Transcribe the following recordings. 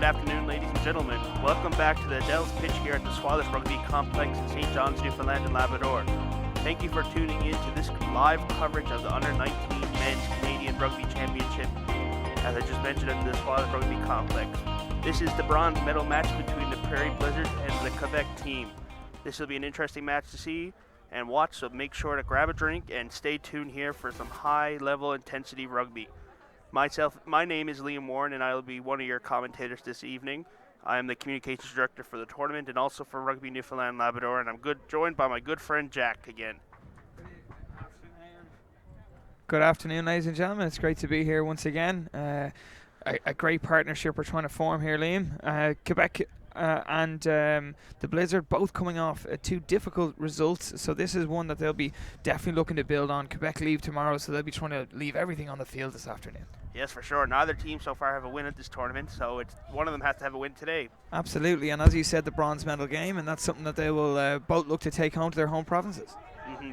Good afternoon, ladies and gentlemen. Welcome back to the Adele's pitch here at the Squalish Rugby Complex in St. John's, Newfoundland and Labrador. Thank you for tuning in to this live coverage of the Under-19 Men's Canadian Rugby Championship, as I just mentioned, at the Squalish Rugby Complex. This is the bronze medal match between the Prairie Blizzards and the Quebec team. This will be an interesting match to see and watch, so make sure to grab a drink and stay tuned here for some high-level intensity rugby. My name is Liam Warren, and I will be one of your commentators this evening. I am the communications director for the tournament and also for Rugby Newfoundland and Labrador, and I'm joined by my good friend Jack again. Good afternoon, ladies and gentlemen. It's great to be here once again. A great partnership we're trying to form here, Liam. Quebec and the Blizzard both coming off two difficult results, so this is one that they'll be definitely looking to build on. Quebec leave tomorrow, so they'll be trying to leave everything on the field this afternoon. Yes, for sure. Neither team so far have a win at this tournament, so one of them has to have a win today. Absolutely, and as you said, the bronze medal game, and that's something that they will both look to take home to their home provinces.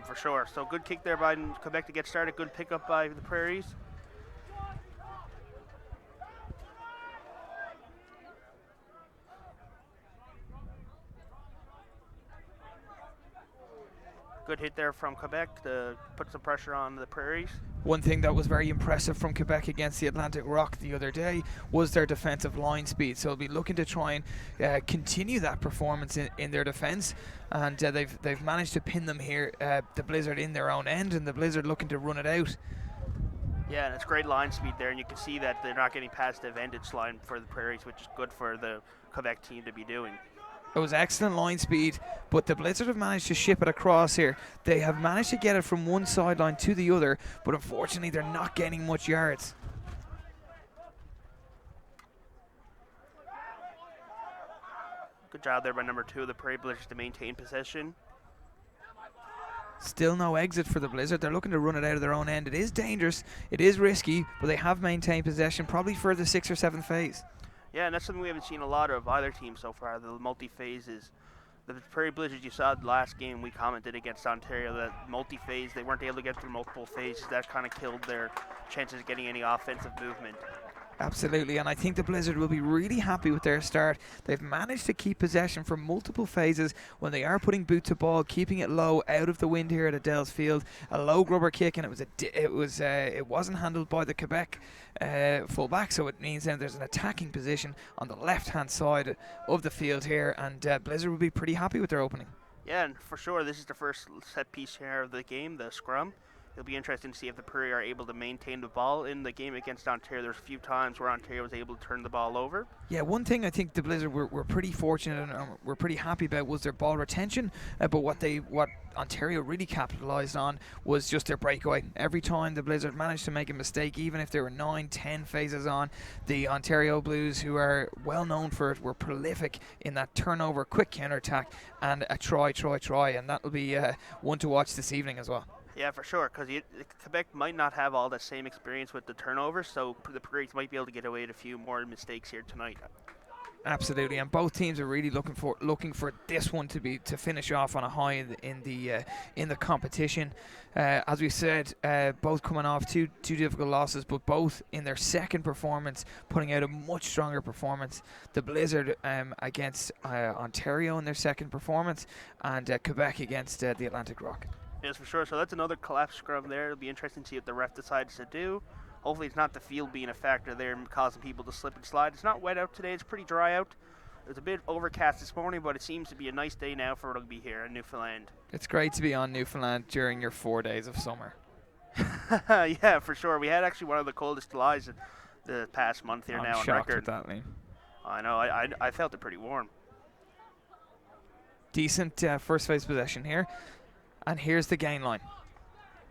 For sure. So good kick there by Quebec to get started. Good pickup by the Prairies. Good hit there from Quebec to put some pressure on the Prairies. One thing that was very impressive from Quebec against the Atlantic Rock the other day was their defensive line speed. So they'll be looking to try and continue that performance in their defence. And they've managed to pin them here, the Blizzard in their own end, and the Blizzard looking to run it out. Yeah, and it's great line speed there, and you can see that they're not getting past the advantage line for the Prairies, which is good for the Quebec team to be doing. It was excellent line speed, but the Blizzard have managed to ship it across here. They have managed to get it from one sideline to the other, but unfortunately they're not gaining much yards. Good job there by number 2 of the Prairie Blizzards to maintain possession. Still no exit for the Blizzard. They're looking to run it out of their own end. It is dangerous, it is risky, but they have maintained possession probably for the 6th or 7th phase. Yeah, and that's something we haven't seen a lot of either team so far, the multi-phases. The Prairie Blizzards, you saw the last game we commented against Ontario, that multi-phase, they weren't able to get through multiple phases. That kind of killed their chances of getting any offensive movement. Absolutely, and I think the Blizzard will be really happy with their start. They've managed to keep possession for multiple phases when they are putting boot to ball, keeping it low out of the wind here at Adele's Field. A low grubber kick, and it wasn't handled by the Quebec fullback, so it means then there's an attacking position on the left-hand side of the field here, and Blizzard will be pretty happy with their opening. Yeah, and for sure, this is the first set piece here of the game, the scrum. It'll be interesting to see if the Prairie are able to maintain the ball in the game against Ontario. There's a few times where Ontario was able to turn the ball over. Yeah, one thing I think the Blizzard were pretty fortunate and were pretty happy about was their ball retention. But what Ontario really capitalised on was just their breakaway. Every time the Blizzard managed to make a mistake, even if there were 9-10 phases on, the Ontario Blues, who are well known for it, were prolific in that turnover, quick counter-attack, and a try, and that will be one to watch this evening as well. Yeah, for sure, because Quebec might not have all the same experience with the turnovers, so the Prairies might be able to get away with a few more mistakes here tonight. Absolutely, and both teams are really looking for this one to finish off on a high in the competition. As we said, both coming off two difficult losses, but both in their second performance putting out a much stronger performance. The Blizzard against Ontario in their second performance, and Quebec against the Atlantic Rock. Yes, for sure. So that's another collapse scrum there. It'll be interesting to see what the ref decides to do. Hopefully it's not the field being a factor there and causing people to slip and slide. It's not wet out today. It's pretty dry out. It was a bit overcast this morning, but it seems to be a nice day now for rugby here in Newfoundland. It's great to be on Newfoundland during your 4 days of summer. Yeah, for sure. We had actually one of the coldest July's the past month here now on record. I'm shocked at that, Liam. I know. I felt it pretty warm. Decent first phase possession here. And here's the gain line.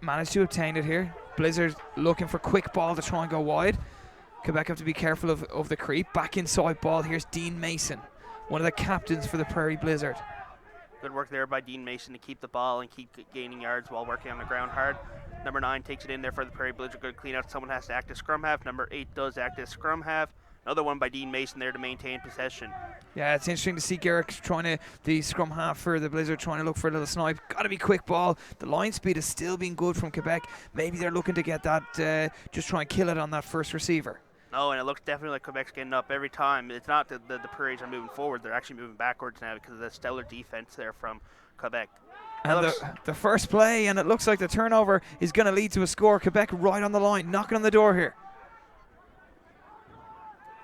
Managed to obtain it here. Blizzard looking for quick ball to try and go wide. Quebec have to be careful of the creep. Back inside ball. Here's Dean Mason, one of the captains for the Prairie Blizzard. Good work there by Dean Mason to keep the ball and keep gaining yards while working on the ground hard. Number 9 takes it in there for the Prairie Blizzard. Good clean out. Someone has to act as scrum half. Number 8 does act as scrum half. Another one by Dean Mason there to maintain possession. Yeah, it's interesting to see Garrick the scrum half for the Blizzard, trying to look for a little snipe. Got to be quick ball. The line speed has still been good from Quebec. Maybe they're looking to get that, just try and kill it on that first receiver. No, and it looks definitely like Quebec's getting up every time. It's not that the Prairies are moving forward; they're actually moving backwards now because of the stellar defense there from Quebec. And the first play, and it looks like the turnover is going to lead to a score. Quebec right on the line, knocking on the door here.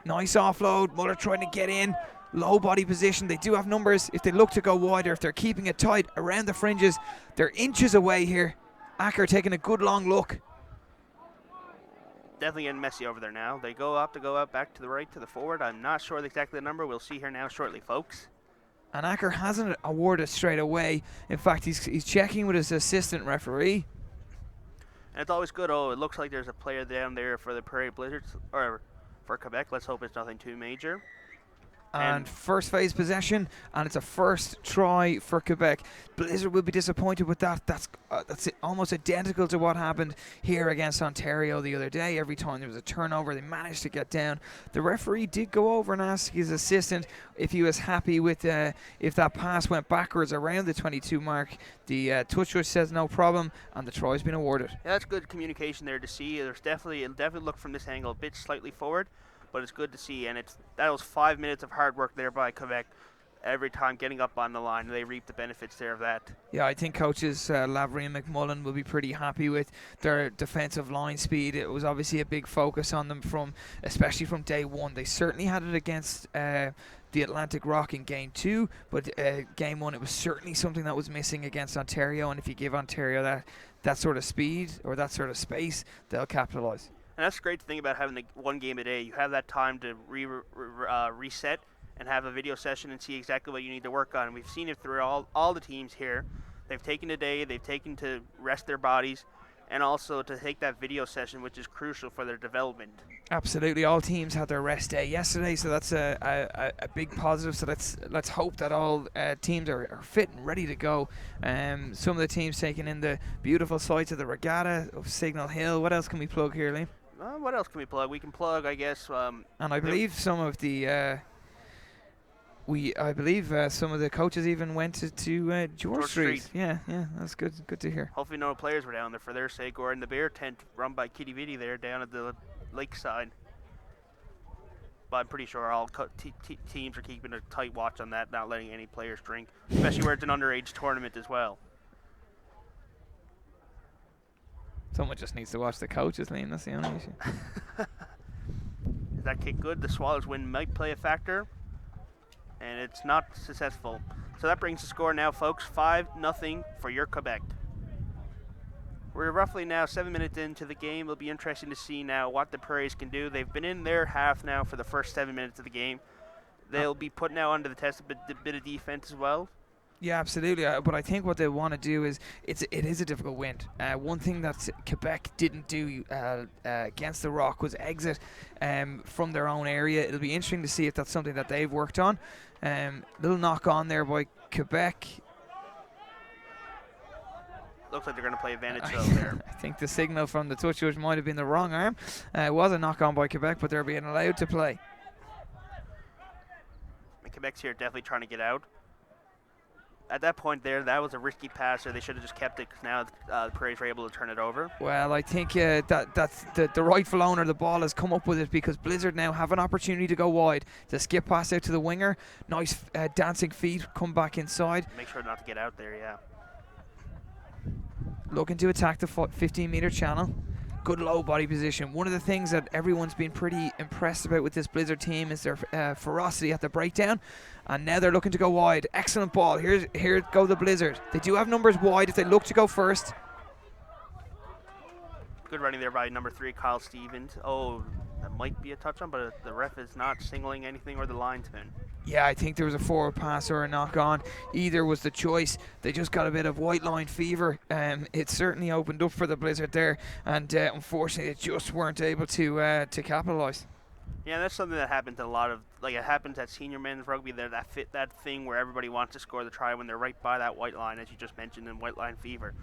Nice offload. Muller trying to get in. Low body position. They do have numbers if they look to go wider. If they're keeping it tight around the fringes, they're inches away here. Acker taking a good long look. Definitely getting messy over there now. They go up back to the right, to the forward. I'm not sure exactly the number. We'll see here now shortly, folks. And Acker hasn't awarded straight away. In fact, he's checking with his assistant referee. And it's always good. Oh, it looks like there's a player down there for the Prairie Blizzards, or for Quebec. Let's hope it's nothing too major. And first phase possession, and it's a first try for Quebec. Blizzard will be disappointed with that. That's almost identical to what happened here against Ontario the other day. Every time there was a turnover, they managed to get down. The referee did go over and ask his assistant if he was happy with if that pass went backwards around the 22 mark. The touch judge says no problem, and the try's been awarded. Yeah, that's good communication there to see. It'll definitely look from this angle a bit slightly forward, but it's good to see, and that was 5 minutes of hard work there by Quebec. Every time getting up on the line, they reap the benefits there of that. Yeah, I think coaches Lavery and McMullen will be pretty happy with their defensive line speed. It was obviously a big focus on them especially from day one. They certainly had it against the Atlantic Rock in Game 2, but Game 1 it was certainly something that was missing against Ontario, and if you give Ontario that sort of speed or that sort of space, they'll capitalise. And that's the great thing about having the one game a day. You have that time to reset and have a video session and see exactly what you need to work on. We've seen it through all the teams here. They've taken a day, they've taken to rest their bodies, and also to take that video session, which is crucial for their development. Absolutely, all teams had their rest day yesterday, so that's a big positive. So let's hope that all teams are fit and ready to go. Some of the teams taking in the beautiful sights of the regatta of Signal Hill. What else can we plug here, Liam? What else can we plug? We can plug, I guess. And I believe some of the some of the coaches even went to George Street. Yeah, that's good. Good to hear. Hopefully, no players were down there for their sake, or in the beer tent run by Kitty Vitty there down at the lakeside. But I'm pretty sure all teams are keeping a tight watch on that, not letting any players drink, especially where it's an underage tournament as well. Someone just needs to watch the coaches, Liam. That's the only issue. Is that kick good? The Swallows win might play a factor, and it's not successful. So that brings the score now, folks, 5-0 for your Quebec. We're roughly now 7 minutes into the game. It'll be interesting to see now what the Prairies can do. They've been in their half now for the first 7 minutes of the game. They'll be put now under the test a bit of defense as well. Yeah, absolutely. But I think what they want to do is it is a difficult win. One thing that Quebec didn't do against the Rock was exit from their own area. It'll be interesting to see if that's something that they've worked on. Little knock on there by Quebec. Looks like they're going to play advantage there. I think the signal from the touch judge might have been the wrong arm. It was a knock on by Quebec, but they're being allowed to play. And Quebec's here definitely trying to get out. At that point there, that was a risky pass, or they should have just kept it, because now the Prairies were able to turn it over. Well, I think that's the rightful owner of the ball has come up with it, because Blizzard now have an opportunity to go wide, to skip pass out to the winger. Nice dancing feet, come back inside. Make sure not to get out there, yeah. Looking to attack the 15-meter channel. Good low body position. One of the things that everyone's been pretty impressed about with this Blizzard team is their ferocity at the breakdown. And now they're looking to go wide. Excellent ball. Here go the Blizzard. They do have numbers wide if they look to go first. Good running there by number 3, Kyle Stevens. Oh, that might be a touch on, but the ref is not singling anything, or the linesman. Yeah, I think there was a forward pass or a knock on. Either was the choice. They just got a bit of white line fever. It certainly opened up for the Blizzard there, and unfortunately they just weren't able to capitalise. Yeah, that's something that happens a lot of, like, it happens at senior men's rugby. There, that thing where everybody wants to score the try when they're right by that white line, as you just mentioned, in white line fever.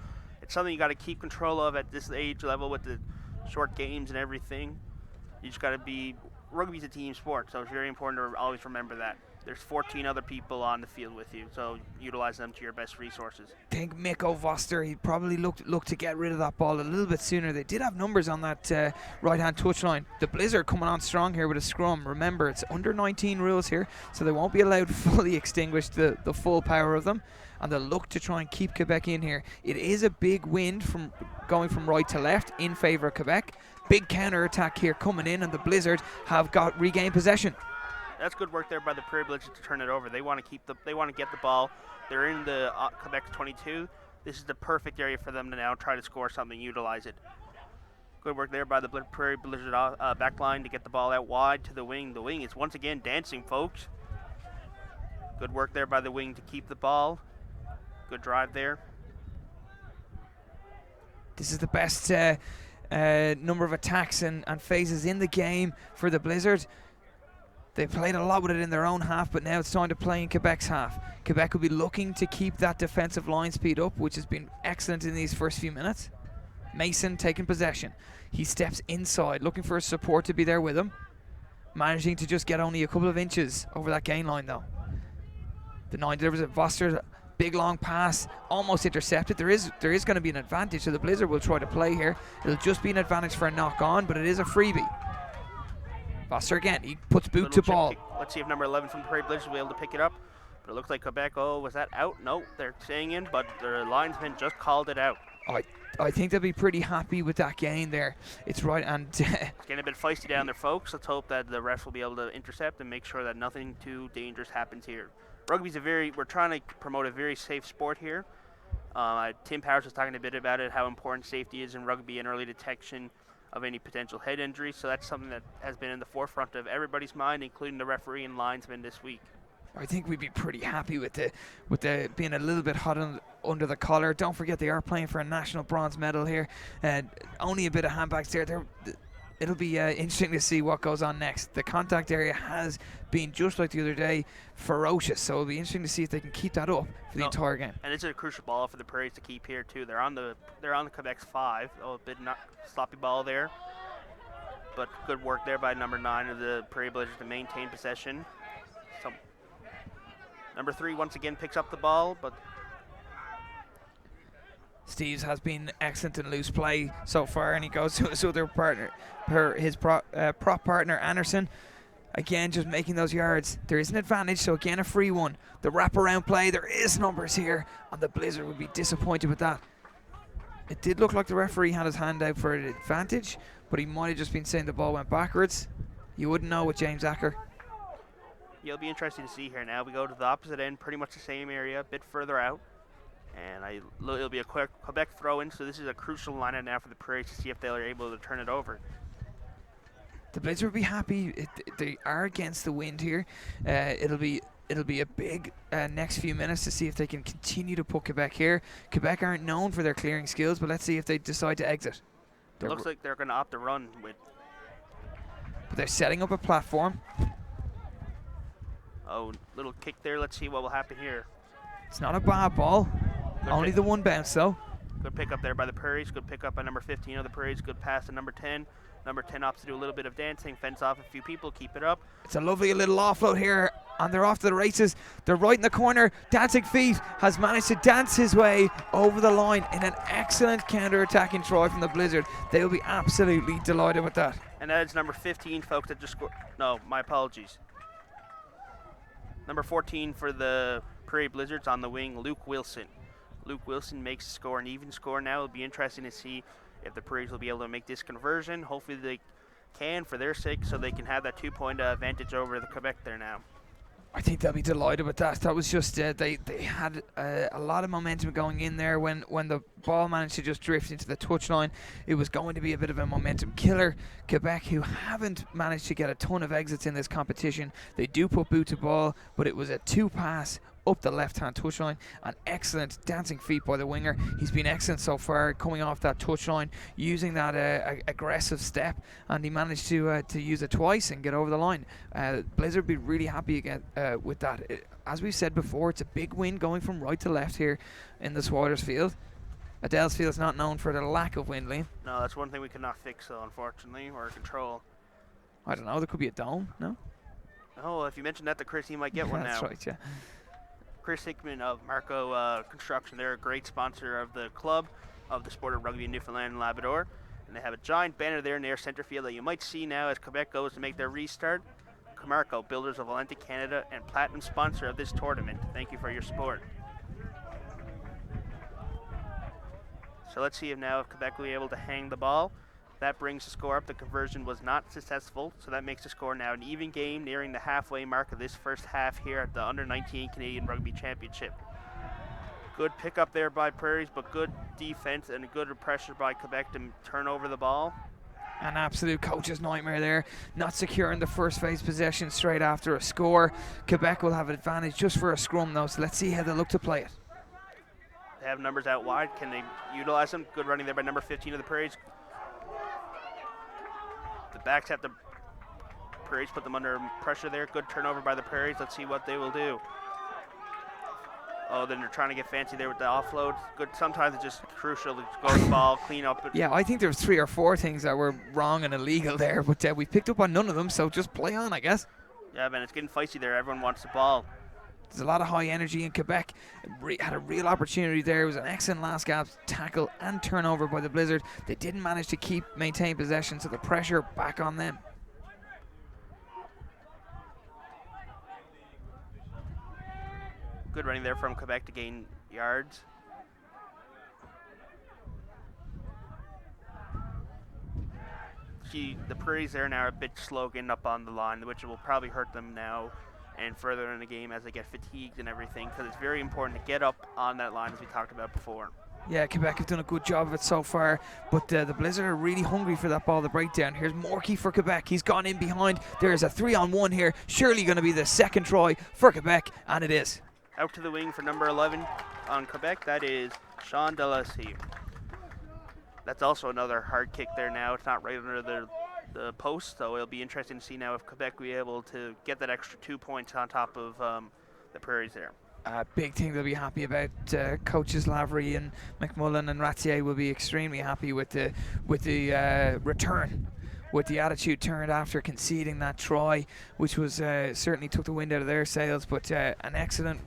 It's something you got to keep control of at this age level with the short games and everything. You just got to be, rugby's a team sport, so it's very important to always remember that. There's 14 other people on the field with you, so utilize them to your best resources. I think Mikko Voster, he probably looked to get rid of that ball a little bit sooner. They did have numbers on that right-hand touchline. The BLIZZ coming on strong here with a scrum. Remember, it's under 19 rules here, so they won't be allowed to fully extinguish the full power of them. And they'll look to try and keep Quebec in here. It is a big wind from going from right to left in favour of Quebec. Big counter-attack here coming in, and the BLIZZ have got regained possession. That's good work there by the Prairie BLIZZ to turn it over. They want to get the ball. They're in the Quebec 22. This is the perfect area for them to now try to score something, utilize it. Good work there by the Prairie BLIZZ back line to get the ball out wide to the wing. The wing is once again dancing, folks. Good work there by the wing to keep the ball. Good drive there. This is the best number of attacks and phases in the game for the BLIZZ. They played a lot with it in their own half, but now it's time to play in Quebec's half. Quebec will be looking to keep that defensive line speed up, which has been excellent in these first few minutes. Mason taking possession. He steps inside, looking for his support to be there with him. Managing to just get only a couple of inches over that gain line, though. The 9 delivers it. Voster, big long pass, almost intercepted. There is going to be an advantage, so the BLIZZ will try to play here. It'll just be an advantage for a knock on, but it is a freebie. Voster again, he puts boot to ball. Let's see if number 11 from the Prairie BLIZZ will be able to pick it up. But it looks like Quebec, was that out? No, they're staying in, but their linesman just called it out. I think they'll be pretty happy with that gain there. It's right, and it's getting a bit feisty down there, folks. Let's hope that the refs will be able to intercept and make sure that nothing too dangerous happens here. Rugby's we're trying to promote a very safe sport here. Tim Powers was talking a bit about it, how important safety is in rugby and early detection of any potential head injury. So that's something that has been in the forefront of everybody's mind, including the referee and linesman this week. I think we'd be pretty happy with the being a little bit hot under the collar. Don't forget they are playing for a national bronze medal here, and only a bit of handbags there. It'll be interesting to see what goes on next. The contact area has been, just like the other day, ferocious. So it'll be interesting to see if they can keep that up for the entire game. And it's a crucial ball for the Prairies to keep here too. They're on the Quebec's 5. A bit sloppy ball there, but good work there by number 9 of the Prairie BLIZZ to maintain possession. Number 3 once again picks up the ball, but Steves has been excellent in loose play so far, and he goes to his other partner, his prop partner Anderson. Again, just making those yards. There is an advantage, so again a free one. The wraparound play, there is numbers here, and the BLIZZ would be disappointed with that. It did look like the referee had his hand out for an advantage, but he might have just been saying the ball went backwards. You wouldn't know with James Acker. It'll be interesting to see here now. We go to the opposite end, pretty much the same area, a bit further out. And it'll be a quick Quebec throw-in, so this is a crucial line-out now for the Prairies to see if they're able to turn it over. The BLIZZ will be happy. They are against the wind here. It'll be a big next few minutes to see if they can continue to put Quebec here. Quebec aren't known for their clearing skills, but let's see if they decide to exit. It looks like they're going to opt to run with. But they're setting up a platform. Oh, little kick there. Let's see what will happen here. It's not a bad ball. Only the one bounce, though. Good pick up there by the Prairies. Good pick up by number 15 of the Prairies. Good pass to number 10. Number 10 opts to do a little bit of dancing, fence off a few people, keep it up. It's a lovely little offload here, and they're off to the races. They're right in the corner. Dancing Feet has managed to dance his way over the line in an excellent counter-attacking try from the BLIZZ. They will be absolutely delighted with that. And that is number 15, folks, that just scored. No, my apologies. Number 14 for the Prairie BLIZZ on the wing, Luke Wilson. Luke Wilson makes the score an even score now. It'll be interesting to see if the Prairies will be able to make this conversion. Hopefully they can for their sake, so they can have that 2-point advantage over the Quebec there now. I think they'll be delighted with that. That was just they had a lot of momentum going in there when the ball managed to just drift into the touchline. It was going to be a bit of a momentum killer. Quebec, who haven't managed to get a ton of exits in this competition, they do put boot to ball, but it was a 2-pass up the left-hand touchline. An excellent dancing feet by the winger. He's been excellent so far, coming off that touchline, using that aggressive step, and he managed to use it twice and get over the line. BLIZZ would be really happy again with that. As we said before, it's a big win going from right to left here in the Swiders field. Adele's field is not known for the lack of wind, Liam. No, that's one thing we could not fix, though, unfortunately, or control. I don't know, there could be a dome, no? Oh, if you mentioned that to Chris, he might get one That's now. right, yeah. Chris Hickman of Marco Construction. They're a great sponsor of the club, of the sport of rugby in Newfoundland and Labrador. And they have a giant banner there near center field that you might see now as Quebec goes to make their restart. Camarco, builders of Atlantic Canada and platinum sponsor of this tournament. Thank you for your support. So let's see if Quebec will be able to hang the ball. That brings the score up. The conversion was not successful, so that makes the score now an even game, nearing the halfway mark of this first half here at the Under-19 Canadian Rugby Championship. Good pickup there by Prairies, but good defense and good pressure by Quebec to turn over the ball. An absolute coach's nightmare there, not securing the first phase possession straight after a score. Quebec will have advantage just for a scrum though, so let's see how they look to play it. They have numbers out wide. Can they utilize them? Good running there by number 15 of the Prairies. The backs have the Prairies put them under pressure there. Good turnover by the Prairies. Let's see what they will do. Oh, then they're trying to get fancy there with the offload. Good. Sometimes it's just crucial to go to the ball, clean up. Yeah, I think there's 3 or 4 things that were wrong and illegal there, but we picked up on none of them, so just play on, I guess. Yeah, man, it's getting feisty there. Everyone wants the ball. There's a lot of high energy in Quebec. Had a real opportunity there. It was an excellent last gap tackle and turnover by the Blizzard. They didn't manage to maintain possession, so the pressure back on them. Good running there from Quebec to gain yards. The Prairies there now are a bit slow getting up on the line, which will probably hurt them now and further in the game as they get fatigued and everything, because it's very important to get up on that line as we talked about before. Yeah, Quebec have done a good job of it so far, but the Blizzard are really hungry for that ball to break down. Here's Morkey for Quebec. He's gone in behind. There's a 3-on-1 here. Surely going to be the second try for Quebec, and it is. Out to the wing for number 11 on Quebec. That is Sean Delassie. That's also another hard kick there now. It's not right under the post, so it'll be interesting to see now if Quebec will be able to get that extra 2 points on top of the Prairies there. Big thing they'll be happy about. Coaches Lavery and McMullen and Ratier will be extremely happy with the return, with the attitude turned after conceding that try, which was certainly took the wind out of their sails, but an excellent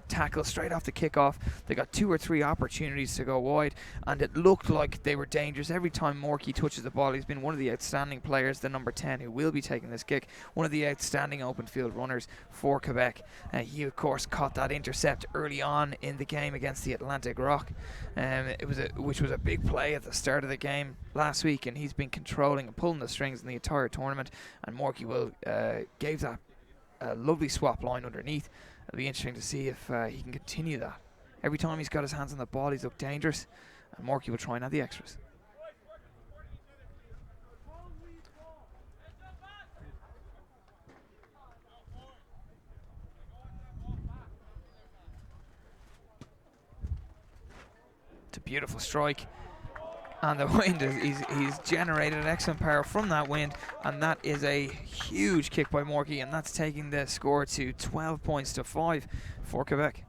tackle straight off the kickoff. They got 2 or 3 opportunities to go wide, and it looked like they were dangerous every time Morkey touches the ball. He's been one of the outstanding players, the number 10, who will be taking this kick, one of the outstanding open field runners for Quebec. He of course caught that intercept early on in the game against the Atlantic Rock, which was a big play at the start of the game last week, and he's been controlling and pulling the strings in the entire tournament, and Morkey gave that a lovely swap line underneath. It'll be interesting to see if he can continue that. Every time he's got his hands on the ball, he's looked dangerous, and Morkey will try and add the extras. It's a beautiful strike, and the wind he's generated an excellent power from that wind, and that is a huge kick by Morkey, and that's taking the score to 12 points to 5 for Quebec.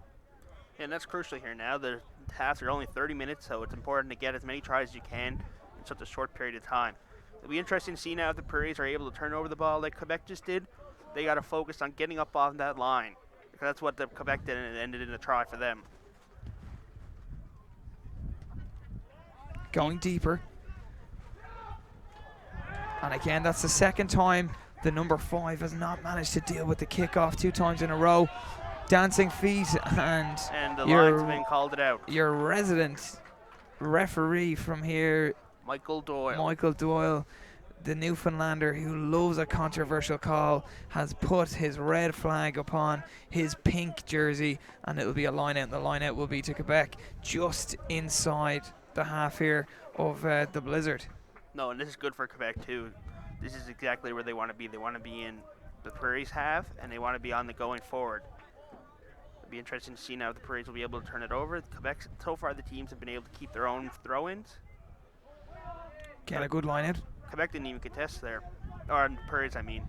And that's crucial here now. The halves are only 30 minutes, so it's important to get as many tries as you can in such a short period of time. It'll be interesting to see now if the Prairies are able to turn over the ball like Quebec just did. They got to focus on getting up on that line, because that's what the Quebec did, and it ended in a try for them. Going deeper, and again that's the second time the number 5 has not managed to deal with the kickoff 2 times in a row. Dancing feet, and the linesman called it out. Your resident referee from here, Michael Doyle, the Newfoundlander who loves a controversial call, has put his red flag upon his pink jersey, and it will be a line out, and the line out will be to Quebec just inside the half here of the Blizzard. No, and this is good for Quebec too. This is exactly where they want to be. They want to be in the Prairies half, and they want to be on the going forward. It'll be interesting to see now if the Prairies will be able to turn it over. Quebec, so far the teams have been able to keep their own throw-ins. Get a good line out. Quebec didn't even contest there. Or Prairies, I mean.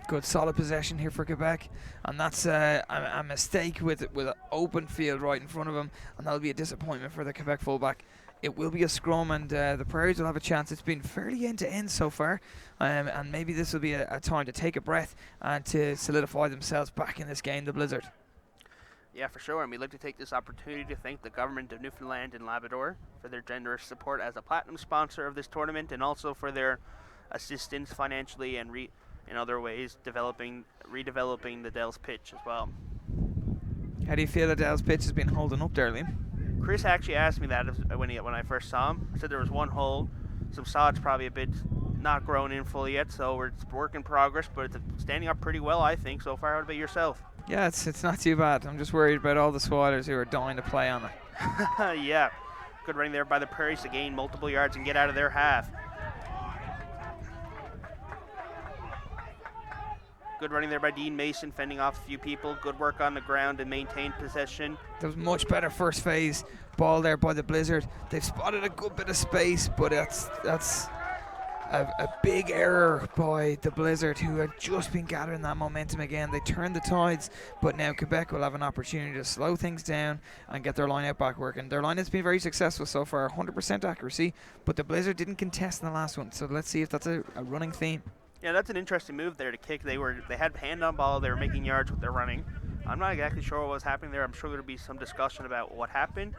Good solid possession here for Quebec, and that's a mistake with an open field right in front of him, and that'll be a disappointment for the Quebec fullback. It will be a scrum, and the Prairies will have a chance. It's been fairly end-to-end so far, and maybe this will be a time to take a breath and to solidify themselves back in this game, the Blizzard. Yeah, for sure, and we'd like to take this opportunity to thank the government of Newfoundland and Labrador for their generous support as a platinum sponsor of this tournament, and also for their assistance financially and in other ways redeveloping the Dells pitch as well. How do you feel the Dells pitch has been holding up there, Liam? Chris actually asked me that when I first saw him. He said there was one hole, some sod's probably a bit not grown in fully yet, so it's work in progress, but it's standing up pretty well, I think, so far. How about yourself? Yeah, it's not too bad. I'm just worried about all the Swiders who are dying to play on it. Yeah, good running there by the Prairies to gain multiple yards and get out of their half. Good running there by Dean Mason, fending off a few people. Good work on the ground to maintain possession. There was much better first phase ball there by the Blizzard. They've spotted a good bit of space, but that's a big error by the Blizzard, who had just been gathering that momentum again. They turned the tides, but now Quebec will have an opportunity to slow things down and get their line out back working. Their line has been very successful so far, 100% accuracy, but the Blizzard didn't contest in the last one, so let's see if that's a running theme. Yeah, that's an interesting move there to kick. They had hand on ball. They were making yards with their running. I'm not exactly sure what was happening there. I'm sure there'll be some discussion about what happened.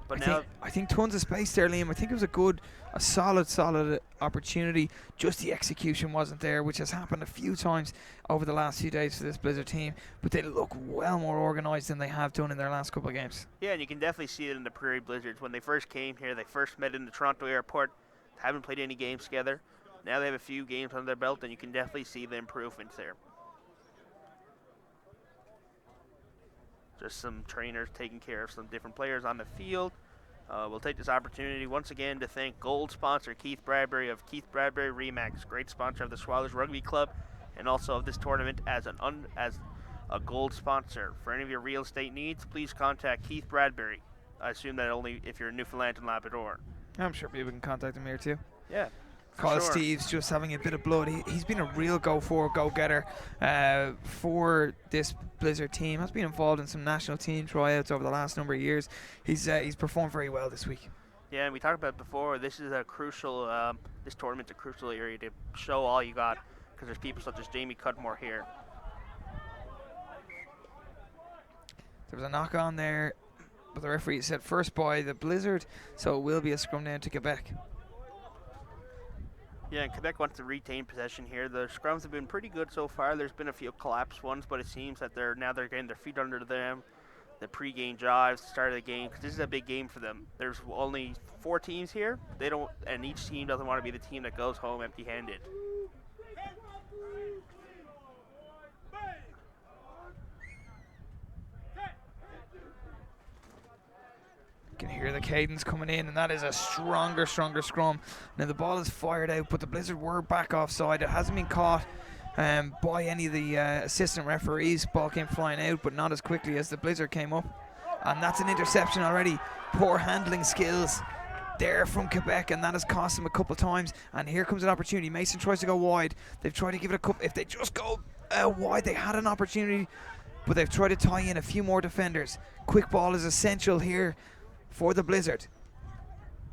But I think tons of space there, Liam. I think it was a solid opportunity. Just the execution wasn't there, which has happened a few times over the last few days for this Blizzard team. But they look well more organised than they have done in their last couple of games. Yeah, and you can definitely see it in the Prairie Blizzards. When they first came here, they first met in the Toronto airport. Haven't played any games together. Now they have a few games under their belt, and you can definitely see the improvements there. Just some trainers taking care of some different players on the field. We'll take this opportunity once again to thank gold sponsor Keith Bradbury of Keith Bradbury Remax, great sponsor of the Swallows Rugby Club, and also of this tournament as a gold sponsor. For any of your real estate needs, please contact Keith Bradbury. I assume that only if you're in Newfoundland and Labrador. I'm sure people can contact him here too. Yeah. Carl Steve's just having a bit of blood. He's been a real go-getter for this Blizzard team. Has been involved in some national team tryouts over the last number of years. He's performed very well this week. Yeah, and we talked about it before. This is a crucial. This tournament's a crucial area to show all you got, because there's people such as Jamie Cudmore here. There was a knock on there, but the referee said first by the Blizzard, so it will be a scrum down to Quebec. Yeah, and Quebec wants to retain possession here. The scrums have been pretty good so far. There's been a few collapsed ones, but it seems that they're getting their feet under them. The pre-game jives, the start of the game, because this is a big game for them. There's only 4 teams here. And each team doesn't want to be the team that goes home empty-handed. Can hear the cadence coming in, and that is a stronger scrum. Now the ball is fired out, but the Blizzard were back offside. It hasn't been caught by any of the assistant referees. Ball came flying out, but not as quickly as the Blizzard came up, and that's an interception already. Poor handling skills there from Quebec, and that has cost them a couple of times. And here comes an opportunity. Mason tries to go wide. They've tried to give it a couple. If they just go wide, they had an opportunity, but they've tried to tie in a few more defenders. Quick ball is essential here for the Blizzard.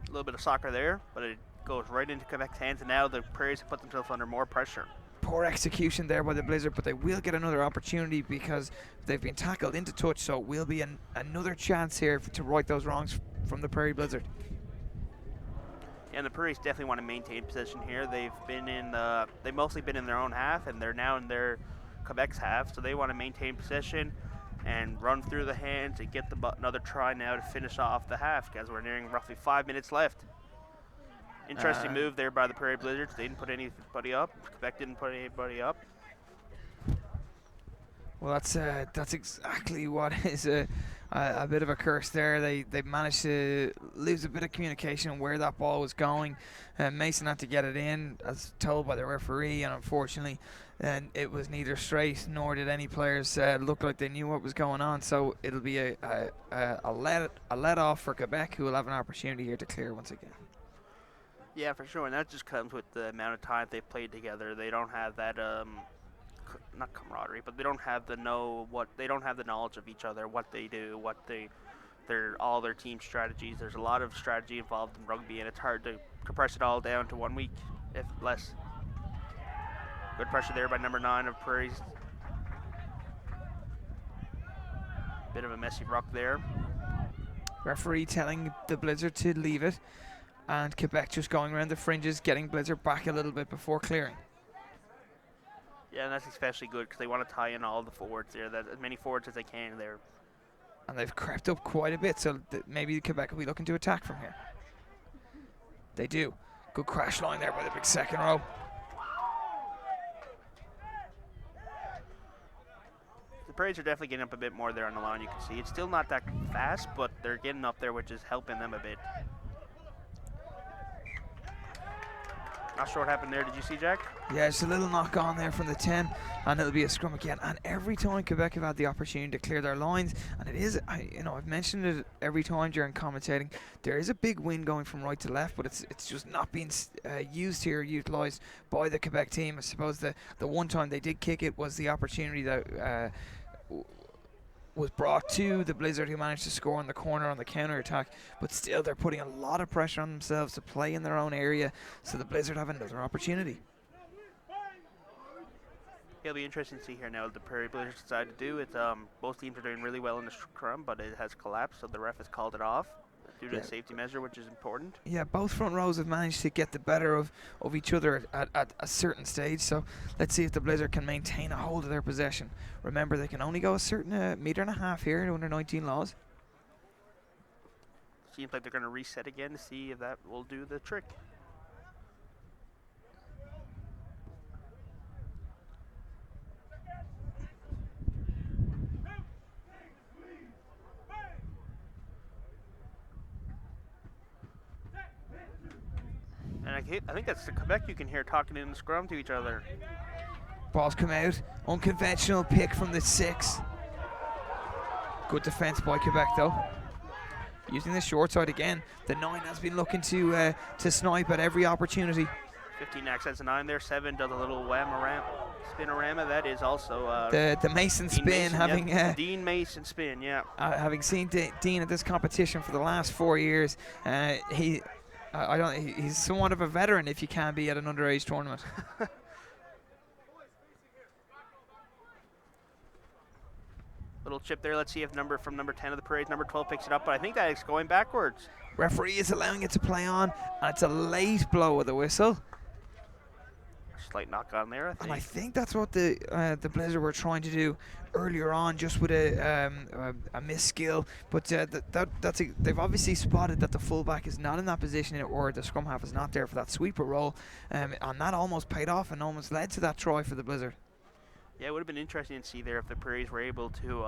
A little bit of soccer there, but it goes right into Quebec's hands, and now the Prairies have put themselves under more pressure. Poor execution there by the Blizzard, but they will get another opportunity because they've been tackled into touch, so it will be another chance here to right those wrongs from the Prairie Blizzard. And the Prairies definitely want to maintain possession here. They've mostly been in their own half, and they're now in their Quebec's half, so they want to maintain possession and run through the hands and get another try now to finish off the half, as we're nearing roughly 5 minutes left. Interesting move there by the Prairie Blizzards. They didn't put anybody up. Quebec didn't put anybody up. Well, that's exactly what is a bit of a curse there. They managed to lose a bit of communication on where that ball was going. Mason had to get it in, as told by the referee, and unfortunately, it was neither straight nor did any players look like they knew what was going on. So it'll be a let off for Quebec, who will have an opportunity here to clear once again. Yeah, for sure, and that just comes with the amount of time they've played together. They don't have that not camaraderie, but they don't have the knowledge of each other, what they do, all their team strategies. There's a lot of strategy involved in rugby, and it's hard to compress it all down to 1 week, if less. Good pressure there by number 9 of Prairies. Bit of a messy ruck there. Referee telling the Blizzard to leave it, and Quebec just going around the fringes, getting Blizzard back a little bit before clearing. Yeah, and that's especially good because they want to tie in all the forwards there, as many forwards as they can there. And they've crept up quite a bit, so maybe Quebec will be looking to attack from here. They do. Good crash line there by the big second row. The Prairies are definitely getting up a bit more there on the line, you can see. It's still not that fast, but they're getting up there, which is helping them a bit. Not sure what happened there. Did you see, Jack? Yeah, it's a little knock on there from the 10, and it'll be a scrum again. And every time Quebec have had the opportunity to clear their lines, and it is, I've mentioned it every time during commentating, there is a big win going from right to left, but it's just not being utilised by the Quebec team. I suppose the one time they did kick it was the opportunity that was brought to the Blizzard, who managed to score in the corner on the counter attack, but still they're putting a lot of pressure on themselves to play in their own area, so the Blizzard have another opportunity. It'll be interesting to see here now what the Prairie Blizzards decide to do. It's both teams are doing really well in the scrum, but it has collapsed, so the ref has called it off due to the safety measure, which is important. Yeah, both front rows have managed to get the better of each other at a certain stage, so let's see if the Blizzard can maintain a hold of their possession. Remember, they can only go a certain metre and a half here under 19 laws. Seems like they're going to reset again to see if that will do the trick. And I think that's the Quebec you can hear talking in the scrum to each other. Balls come out. Unconventional pick from the 6. Good defence by Quebec though. Using the short side again. The 9 has been looking to snipe at every opportunity. 15 accents a 9 there. 7 does a little spinorama. That is also the Mason spin. Mason, having Dean Mason spin, yeah. Having seen Dean at this competition for the last 4 years, he's somewhat of a veteran if you can be at an underage tournament. Little chip there. Let's see if number 10 of the Prairies, number 12, picks it up, but I think that is going backwards. Referee is allowing it to play on, and it's a late blow of the whistle. Slight knock on there, I think. And I think that's what the Blizzard were trying to do earlier on, just with a missed skill. But they've obviously spotted that the fullback is not in that position, or the scrum half is not there for that sweeper role, and that almost paid off and almost led to that try for the Blizzard. Yeah, it would have been interesting to see there if the Prairies were able to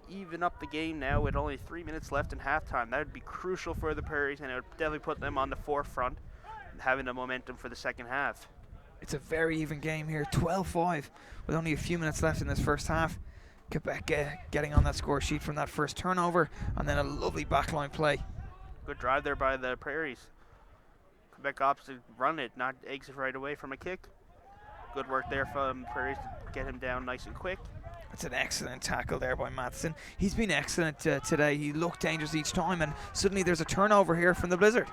even up the game now with only 3 minutes left in halftime. That would be crucial for the Prairies, and it would definitely put them on the forefront, having the momentum for the second half. It's a very even game here, 12-5, with only a few minutes left in this first half. Quebec getting on that score sheet from that first turnover, and then a lovely backline play. Good drive there by the Prairies. Quebec opts to run it, not exit right away from a kick. Good work there from Prairies to get him down nice and quick. It's an excellent tackle there by Matheson. He's been excellent today. He looked dangerous each time, and suddenly there's a turnover here from the Blizzard.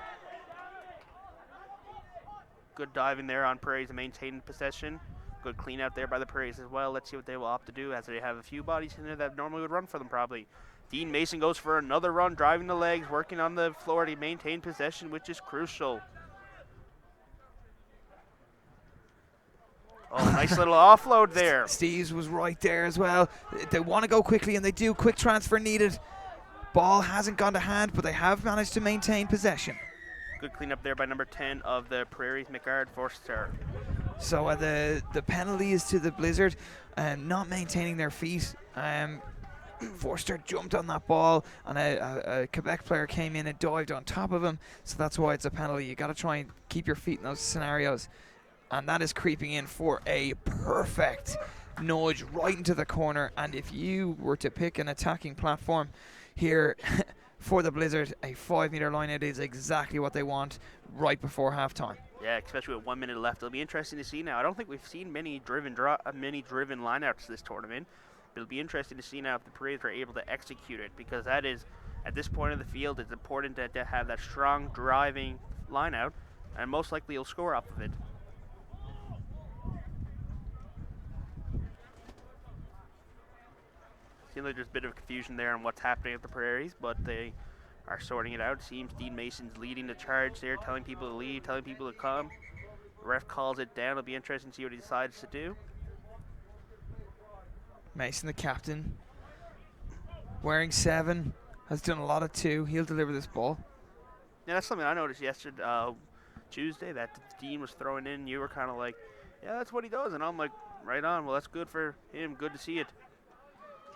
Good diving there on Prairies to maintain possession. Good clean out there by the Prairies as well. Let's see what they will opt to do, as they have a few bodies in there that normally would run for them probably. Dean Mason goes for another run, driving the legs, working on the floor to maintain possession, which is crucial. Oh, nice little offload there. Steves was right there as well. They want to go quickly, and they do. Quick transfer needed. Ball hasn't gone to hand, but they have managed to maintain possession. Good cleanup there by number 10 of the Prairies, McGard Forster. So the penalty is to the Blizzard, not maintaining their feet. Forster jumped on that ball, and a Quebec player came in and dived on top of him. So that's why it's a penalty. You got to try and keep your feet in those scenarios. And that is creeping in for a perfect nudge right into the corner. And if you were to pick an attacking platform here for the Blizzard, a 5 metre line out is exactly what they want right before halftime. Yeah, especially with 1 minute left. It'll be interesting to see now. I don't think we've seen many driven lineouts this tournament. But it'll be interesting to see now if the Parades are able to execute it, because that is, at this point of the field, it's important to have that strong driving lineout, and most likely you'll score off of it. Seems like there's a bit of confusion there on what's happening at the Prairies, but they are sorting it out. It seems Dean Mason's leading the charge there, telling people to leave, telling people to come. The ref calls it down. It'll be interesting to see what he decides to do. Mason, the captain, wearing 7, has done a lot of 2. He'll deliver this ball. Yeah, that's something I noticed yesterday, Tuesday, that Dean was throwing in. You were kind of like, yeah, that's what he does. And I'm like, right on. Well, that's good for him. Good to see it.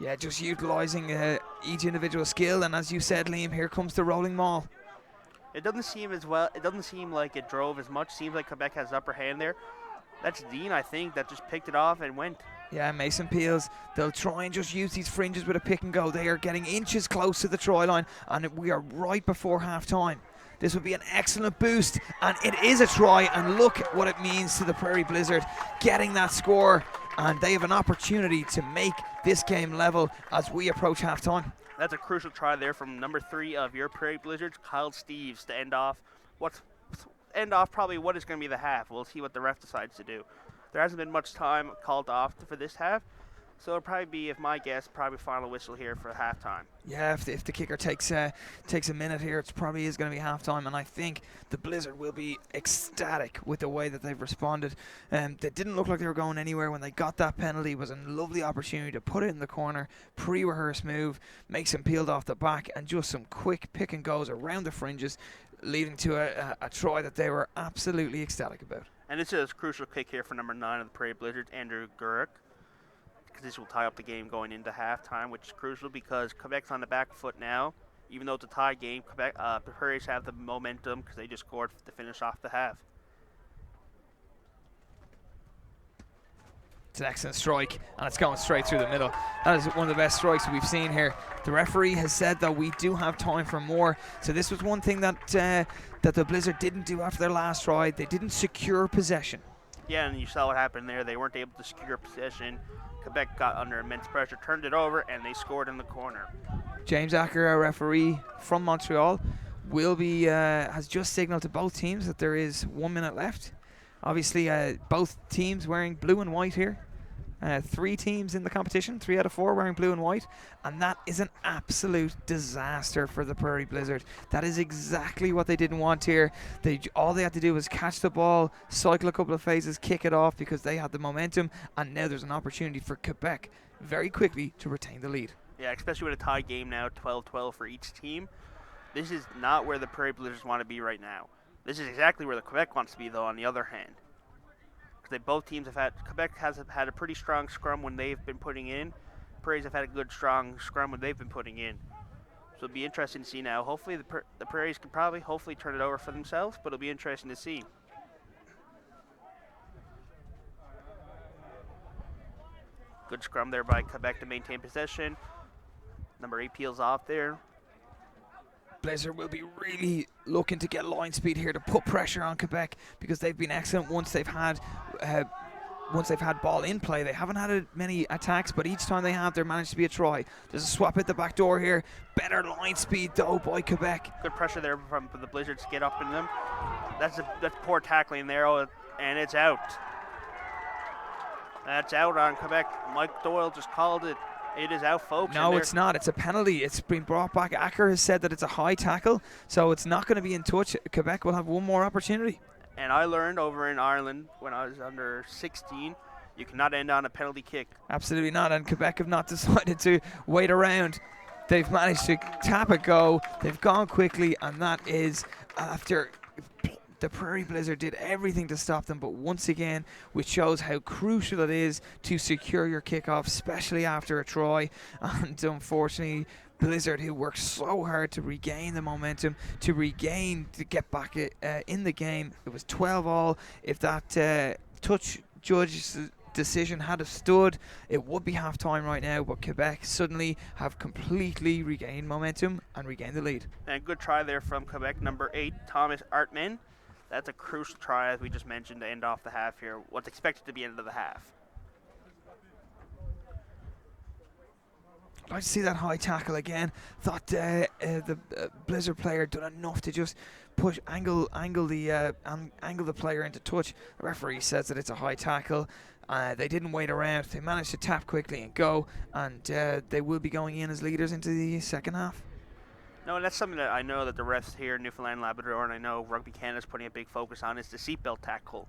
Yeah, just utilising each individual skill. And as you said, Liam, here comes the rolling maul. It doesn't seem as well. It doesn't seem like it drove as much. Seems like Quebec has the upper hand there. That's Dean, I think, that just picked it off and went. Yeah, Mason Peels, they'll try and just use these fringes with a pick and go. They are getting inches close to the try line, and we are right before half-time. This would be an excellent boost, and it is a try, and look what it means to the Prairie Blizzard getting that score, and they have an opportunity to make this game level as we approach half-time. That's a crucial try there from number 3 of your Prairie Blizzards, Kyle Steves, to end off probably what is going to be the half. We'll see what the ref decides to do. There hasn't been much time called off for this half, so it'll probably be, if my guess, probably final whistle here for halftime. Yeah, if the kicker takes a minute here, it probably is going to be halftime, and I think the Blizzard will be ecstatic with the way that they've responded. They didn't look like they were going anywhere when they got that penalty. It was a lovely opportunity to put it in the corner, pre-rehearsed move, makes him peeled off the back, and just some quick pick and goes around the fringes, leading to a try that they were absolutely ecstatic about. And this is a crucial kick here for number 9 of the Prairie Blizzards, Andrew Gurrick, because this will tie up the game going into halftime, which is crucial because Quebec's on the back foot now. Even though it's a tie game, Quebec, the Prairies have the momentum because they just scored to finish off the half. It's an excellent strike, and it's going straight through the middle. That is one of the best strikes we've seen here. The referee has said that we do have time for more. So this was one thing that the Blizzard didn't do after their last try. They didn't secure possession. Yeah, and you saw what happened there. They weren't able to secure possession. Quebec got under immense pressure, turned it over, and they scored in the corner. James Acker, our referee from Montreal, has just signaled to both teams that there is 1 minute left. Obviously, both teams wearing blue and white here. 3 teams in the competition, 3 out of 4 wearing blue and white, and that is an absolute disaster for the Prairie Blizzard. That is exactly what they didn't want here. All they had to do was catch the ball, cycle a couple of phases, kick it off because they had the momentum, and now there's an opportunity for Quebec very quickly to retain the lead. Yeah, especially with a tie game now, 12-12 for each team. This is not where the Prairie Blizzards want to be right now. This is exactly where the Quebec wants to be, though, on the other hand. Both teams have had, Quebec has had a pretty strong scrum when they've been putting in. Prairies have had a good strong scrum when they've been putting in. So it'll be interesting to see now. Hopefully the Prairies can hopefully turn it over for themselves, but it'll be interesting to see. Good scrum there by Quebec to maintain possession. Number 8 peels off there. Blizzard will be really looking to get line speed here to put pressure on Quebec because they've been excellent once they've had ball in play. They haven't had many attacks, but each time they have, there managed to be a try. There's a swap at the back door here. Better line speed though by Quebec. Good pressure there from the Blizzards to get up in them. That's poor tackling there, and it's out. That's out on Quebec. Mike Doyle just called it. It is out, folks. No, it's not. It's a penalty. It's been brought back. Acker has said that it's a high tackle, so it's not going to be in touch. Quebec will have one more opportunity. And I learned over in Ireland when I was under 16, you cannot end on a penalty kick. Absolutely not, and Quebec have not decided to wait around. They've managed to tap a go. They've gone quickly, and that is after the Prairie Blizzard did everything to stop them, but once again, which shows how crucial it is to secure your kickoff, especially after a try. And unfortunately, Blizzard, who worked so hard to regain the momentum, to get back in the game. It was 12-all. If that touch judge's decision had have stood, it would be half-time right now, but Quebec suddenly have completely regained momentum and regained the lead. And good try there from Quebec, number 8, Thomas Artman. That's a crucial try, as we just mentioned, to end off the half here. What's expected to be end of the half. I'd like to see that high tackle again. Thought the Blizzard player done enough to just push, angle the player into touch. The referee says that it's a high tackle. They didn't wait around. They managed to tap quickly and go, and they will be going in as leaders into the second half. No, and that's something that I know that the refs here in Newfoundland and Labrador, and I know Rugby Canada is putting a big focus on, is the seatbelt tackle,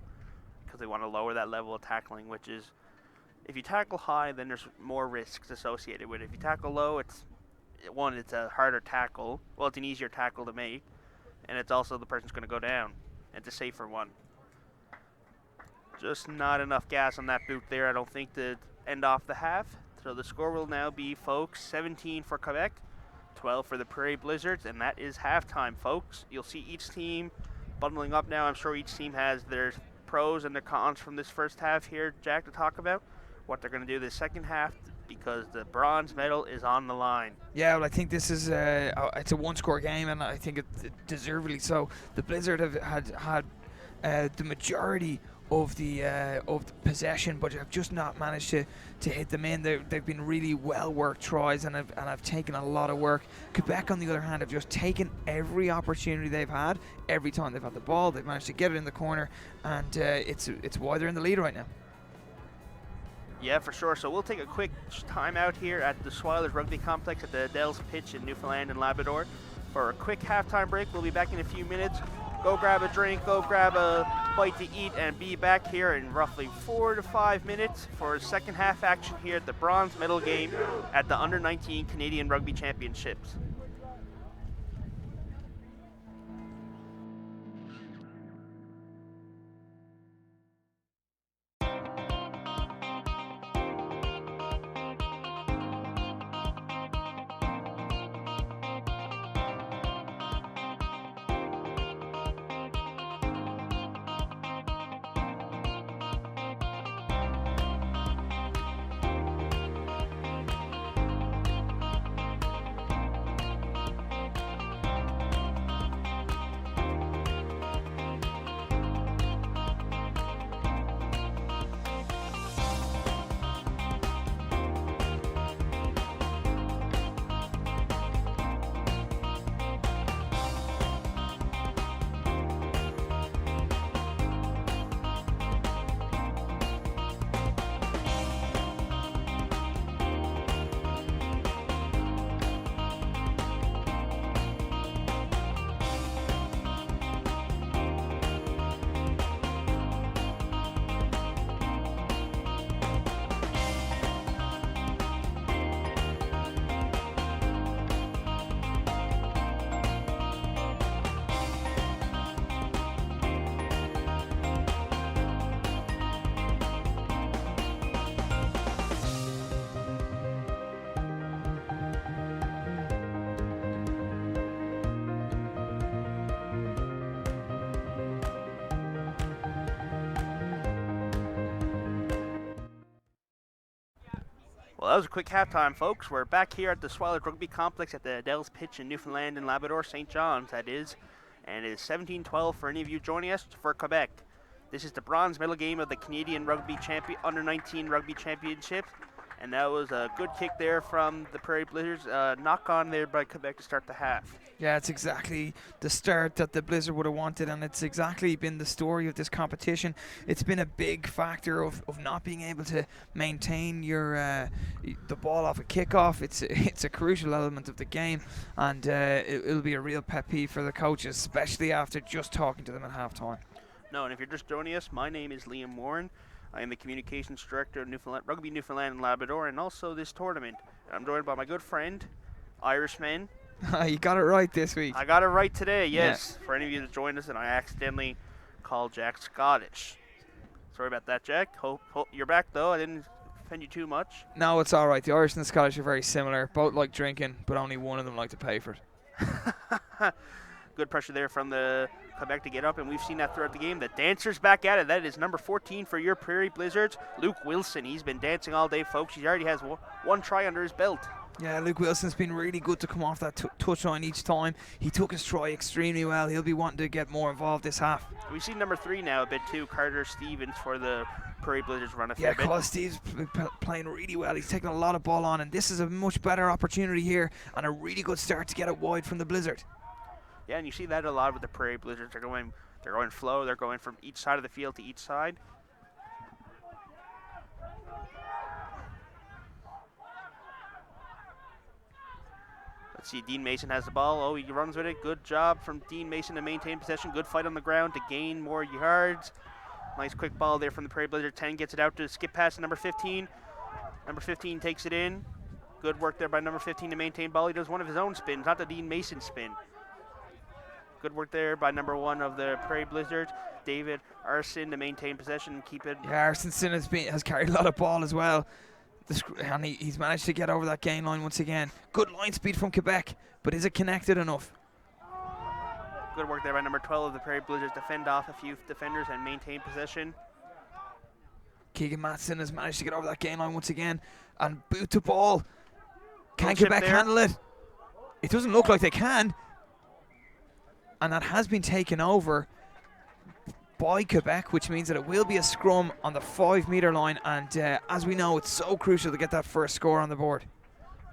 because they want to lower that level of tackling, which is, if you tackle high, then there's more risks associated with it. If you tackle low, it's a harder tackle. Well, it's an easier tackle to make, and it's also the person's going to go down. It's a safer one. Just not enough gas on that boot there, I don't think, to end off the half. So the score will now be, folks, 17 for Quebec, 12 for the Prairie Blizzards, and that is halftime, folks. You'll see each team bundling up now. I'm sure each team has their pros and their cons from this first half here, Jack, to talk about what they're going to do this second half, because the bronze medal is on the line. Yeah, well, I think this is it's a one-score game, and I think it deservedly so. The Blizzard have had the majority of the possession, but have just not managed to hit them in. They've been really well-worked tries, and have taken a lot of work. Quebec, on the other hand, have just taken every opportunity they've had. Every time they've had the ball, they've managed to get it in the corner, and it's why they're in the lead right now. Yeah, for sure. So we'll take a quick time out here at the Swailers Rugby Complex at the Dells pitch in Newfoundland and Labrador for a quick halftime break. We'll be back in a few minutes. Go grab a drink, go grab a bite to eat, and be back here in roughly 4 to 5 minutes for second half action here at the bronze medal game at the Under-19 Canadian Rugby Championships. Well, that was a quick halftime, folks. We're back here at the Swailers Rugby Complex at the Dells pitch in Newfoundland and Labrador, St. John's, that is. And it is 17-12 for any of you joining us for Quebec. This is the bronze medal game of the Canadian Rugby Under-19 Rugby Championship. And that was a good kick there from the Prairie Blizzards. Knock on there by Quebec to start the half. Yeah, it's exactly the start that the Blizzard would have wanted, and it's exactly been the story of this competition. It's been a big factor of not being able to maintain your the ball off a kickoff. It's a crucial element of the game, and it'll be a real pet peeve for the coaches, especially after just talking to them at halftime. No, and if you're just joining us, my name is Liam Warren. I am the Communications Director of Rugby Newfoundland and Labrador, and also this tournament. I'm joined by my good friend, Irishman. You got it right this week. I got it right today, yes. Yeah. For any of you that joined us and I accidentally called Jack Scottish. Sorry about that, Jack. Hope you're back, though. I didn't offend you too much. No, it's all right. The Irish and the Scottish are very similar. Both like drinking, but only one of them like to pay for it. Good pressure there from the Quebec to get up, and we've seen that throughout the game. The dancer's back at it. That is number 14 for your Prairie Blizzards, Luke Wilson. He's been dancing all day, folks. He already has one try under his belt. Yeah, Luke Wilson's been really good to come off that touchline each time. He took his try extremely well. He'll be wanting to get more involved this half. We see number 3 now a bit too, Carter Stevens for the Prairie Blizzards run a fair Yeah, bit. Carl Steve's playing really well. He's taking a lot of ball on, and this is a much better opportunity here and a really good start to get it wide from the Blizzard. Yeah, and you see that a lot with the Prairie Blizzards. They're going flow. They're going from each side of the field to each side. Let's see, Dean Mason has the ball. Oh, he runs with it. Good job from Dean Mason to maintain possession. Good fight on the ground to gain more yards. Nice quick ball there from the Prairie Blizzard. 10 gets it out to skip pass to number 15. Number 15 takes it in. Good work there by number 15 to maintain ball. He does one of his own spins, not the Dean Mason spin. Good work there by number 1 of the Prairie Blizzards, David Arson, to maintain possession and keep it. Yeah, Arsonson has carried a lot of ball as well. And he's managed to get over that gain line once again. Good line speed from Quebec, but is it connected enough? Good work there by number 12 of the Prairie Blizzards to fend off a few defenders and maintain possession. Keegan Matson has managed to get over that gain line once again and boot the ball. Can Good chip Quebec there. handle it? It doesn't look like they can. And that has been taken over by Quebec, which means that it will be a scrum on the 5-meter line. And as we know, it's so crucial to get that first score on the board.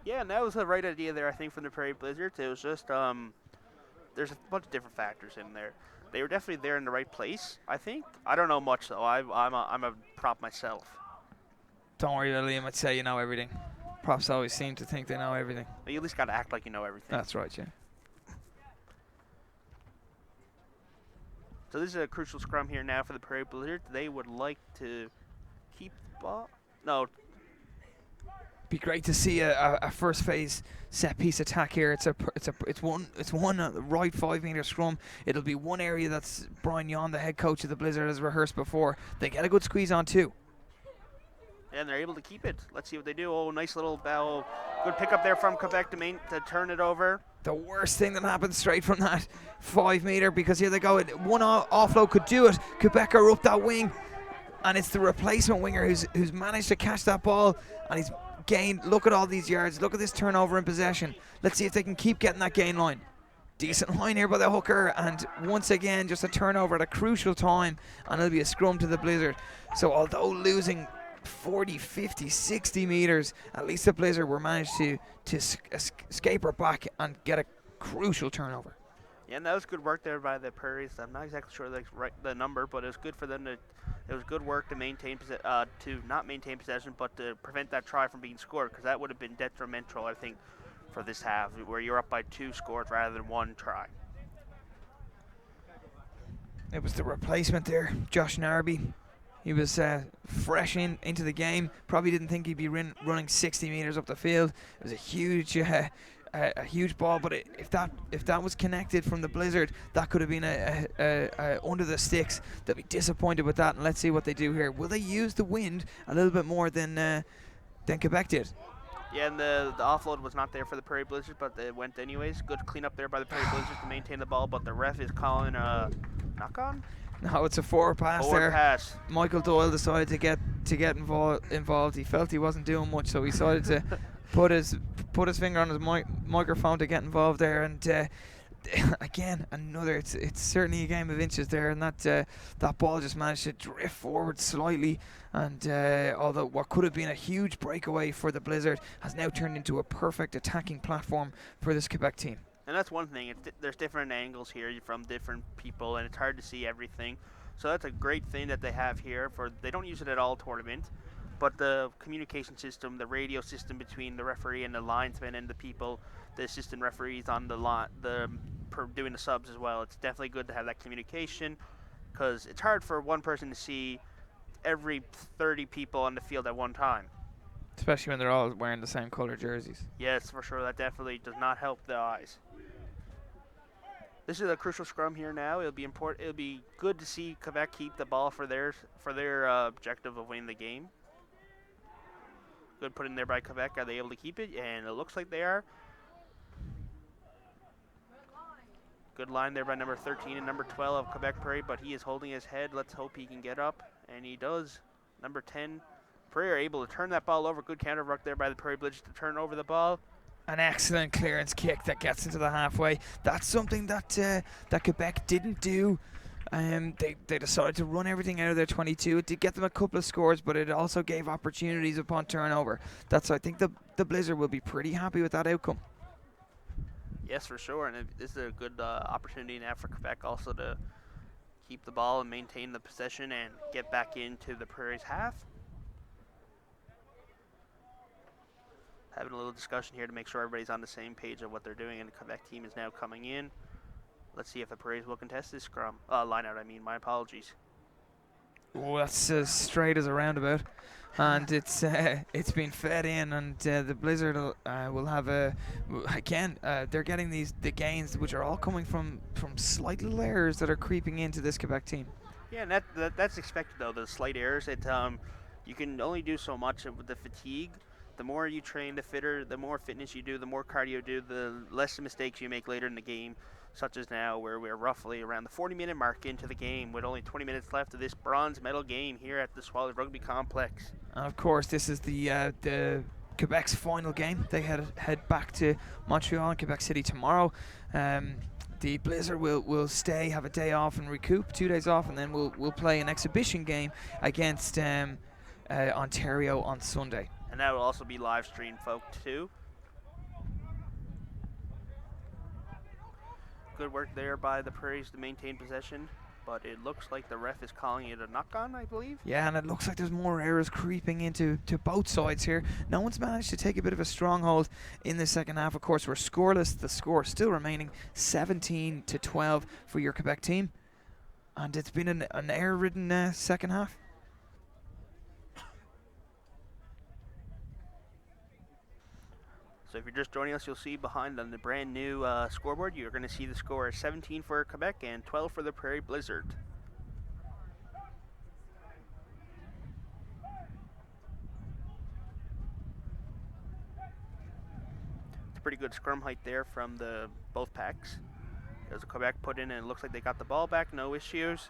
Yeah, and that was the right idea there, I think, from the Prairie Blizzards. It was just, there's a bunch of different factors in there. They were definitely there in the right place, I think. I don't know much, though. I'm a prop myself. Don't worry, Liam. I'd say you know everything. Props always seem to think they know everything. But you at least got to act like you know everything. That's right, yeah. So this is a crucial scrum here now for the Prairie Blizzards. They would like to keep the ball. No. Be great to see a first phase set piece attack here. It's one right 5-meter scrum. It'll be one area that's Brian Yon, the head coach of the Blizzard, has rehearsed before. They get a good squeeze on too. And they're able to keep it. Let's see what they do. Oh, nice little bow. Good pickup there from Quebec to turn it over. The worst thing that happened straight from that 5-meter, because here they go. One offload could do it. Quebec are up that wing, and it's the replacement winger who's managed to catch that ball, and he's gained. Look at all these yards. Look at this turnover in possession. Let's see if they can keep getting that gain line. Decent line here by the hooker, and once again just a turnover at a crucial time, and it'll be a scrum to the Blizzard. So although losing 40, 50, 60 meters, at least the Blizzard were managed to escape her back and get a crucial turnover. Yeah, and that was good work there by the Prairies. I'm not exactly sure the number, but it was good for them to. It was good work to maintain to not maintain possession, but to prevent that try from being scored, because that would have been detrimental, I think, for this half, where you're up by 2 scores rather than 1 try. It was the replacement there, Josh Narby. He was fresh into the game. Probably didn't think he'd be running 60 meters up the field. It was a huge ball, but if that was connected from the Blizzard, that could have been a under the sticks. They'll be disappointed with that, and let's see what they do here. Will they use the wind a little bit more than Quebec did? Yeah, and the offload was not there for the Prairie Blizzards, but it went anyways. Good cleanup there by the Prairie Blizzards to maintain the ball, but the ref is calling a knock-on? No, it's a forward pass Forward there. pass. Michael Doyle decided to get involved. He felt he wasn't doing much, so he decided to put his finger on his microphone to get involved there. And again, it's certainly a game of inches there, and that ball just managed to drift forward slightly. And although what could have been a huge breakaway for the Blizzard has now turned into a perfect attacking platform for this Quebec team. And that's one thing. There's different angles here from different people, and it's hard to see everything. So that's a great thing that they have here. They don't use it at all tournament, but the communication system, the radio system between the referee and the linesman and the people, the assistant referees on the line, doing the subs as well. It's definitely good to have that communication, because it's hard for one person to see every 30 people on the field at one time. Especially when they're all wearing the same color jerseys. Yes, for sure. That definitely does not help the eyes. This is a crucial scrum here now. It'll be important. It'll be good to see Quebec keep the ball for their objective of winning the game. Good put in there by Quebec. Are they able to keep it? And it looks like they are. Good line there by number 13 and number 12 of Quebec Prairie, but he is holding his head. Let's hope he can get up, and he does. Number 10 Prairie are able to turn that ball over. Good counter ruck there by the Prairie Blizz to turn over the ball. An excellent clearance kick that gets into the halfway. That's something that that Quebec didn't do. They decided to run everything out of their 22. It did get them a couple of scores, but it also gave opportunities upon turnover. I think the Blizzard will be pretty happy with that outcome. Yes, for sure, and this is a good opportunity now for Quebec also to keep the ball and maintain the possession and get back into the Prairie's half. Having a little discussion here to make sure everybody's on the same page of what they're doing, and the Quebec team is now coming in. Let's see if the Prairies will contest this scrum. Line out, I mean. My apologies. Oh, that's as straight as a roundabout. And it's been fed in, and the Blizzard will have they're getting the gains, which are all coming from slight little errors that are creeping into this Quebec team. Yeah, and that's expected, though, the slight errors. You can only do so much with the fatigue. The more you train, the fitter, the more fitness you do, the more cardio you do, the less mistakes you make later in the game, such as now where we're roughly around the 40-minute mark into the game with only 20 minutes left of this bronze medal game here at the Swallows Rugby Complex. And of course, this is the Quebec's final game. They head back to Montreal and Quebec City tomorrow. The Blizzard will stay, have a day off and recoup, 2 days off, and then we'll play an exhibition game against Ontario on Sunday. And that will also be live streamed, folks, too. Good work there by the Prairies to maintain possession, but it looks like the ref is calling it a knock-on, I believe. Yeah, and it looks like there's more errors creeping into both sides here. No one's managed to take a bit of a stronghold in the second half. Of course, we're scoreless. The score still remaining 17-12 for your Quebec team. And it's been an error-ridden second half. So if you're just joining us, you'll see behind on the brand new scoreboard, you're going to see the score is 17 for Quebec and 12 for the Prairie Blizzard. It's a pretty good scrum height there from both packs. As Quebec put in, and it looks like they got the ball back, no issues.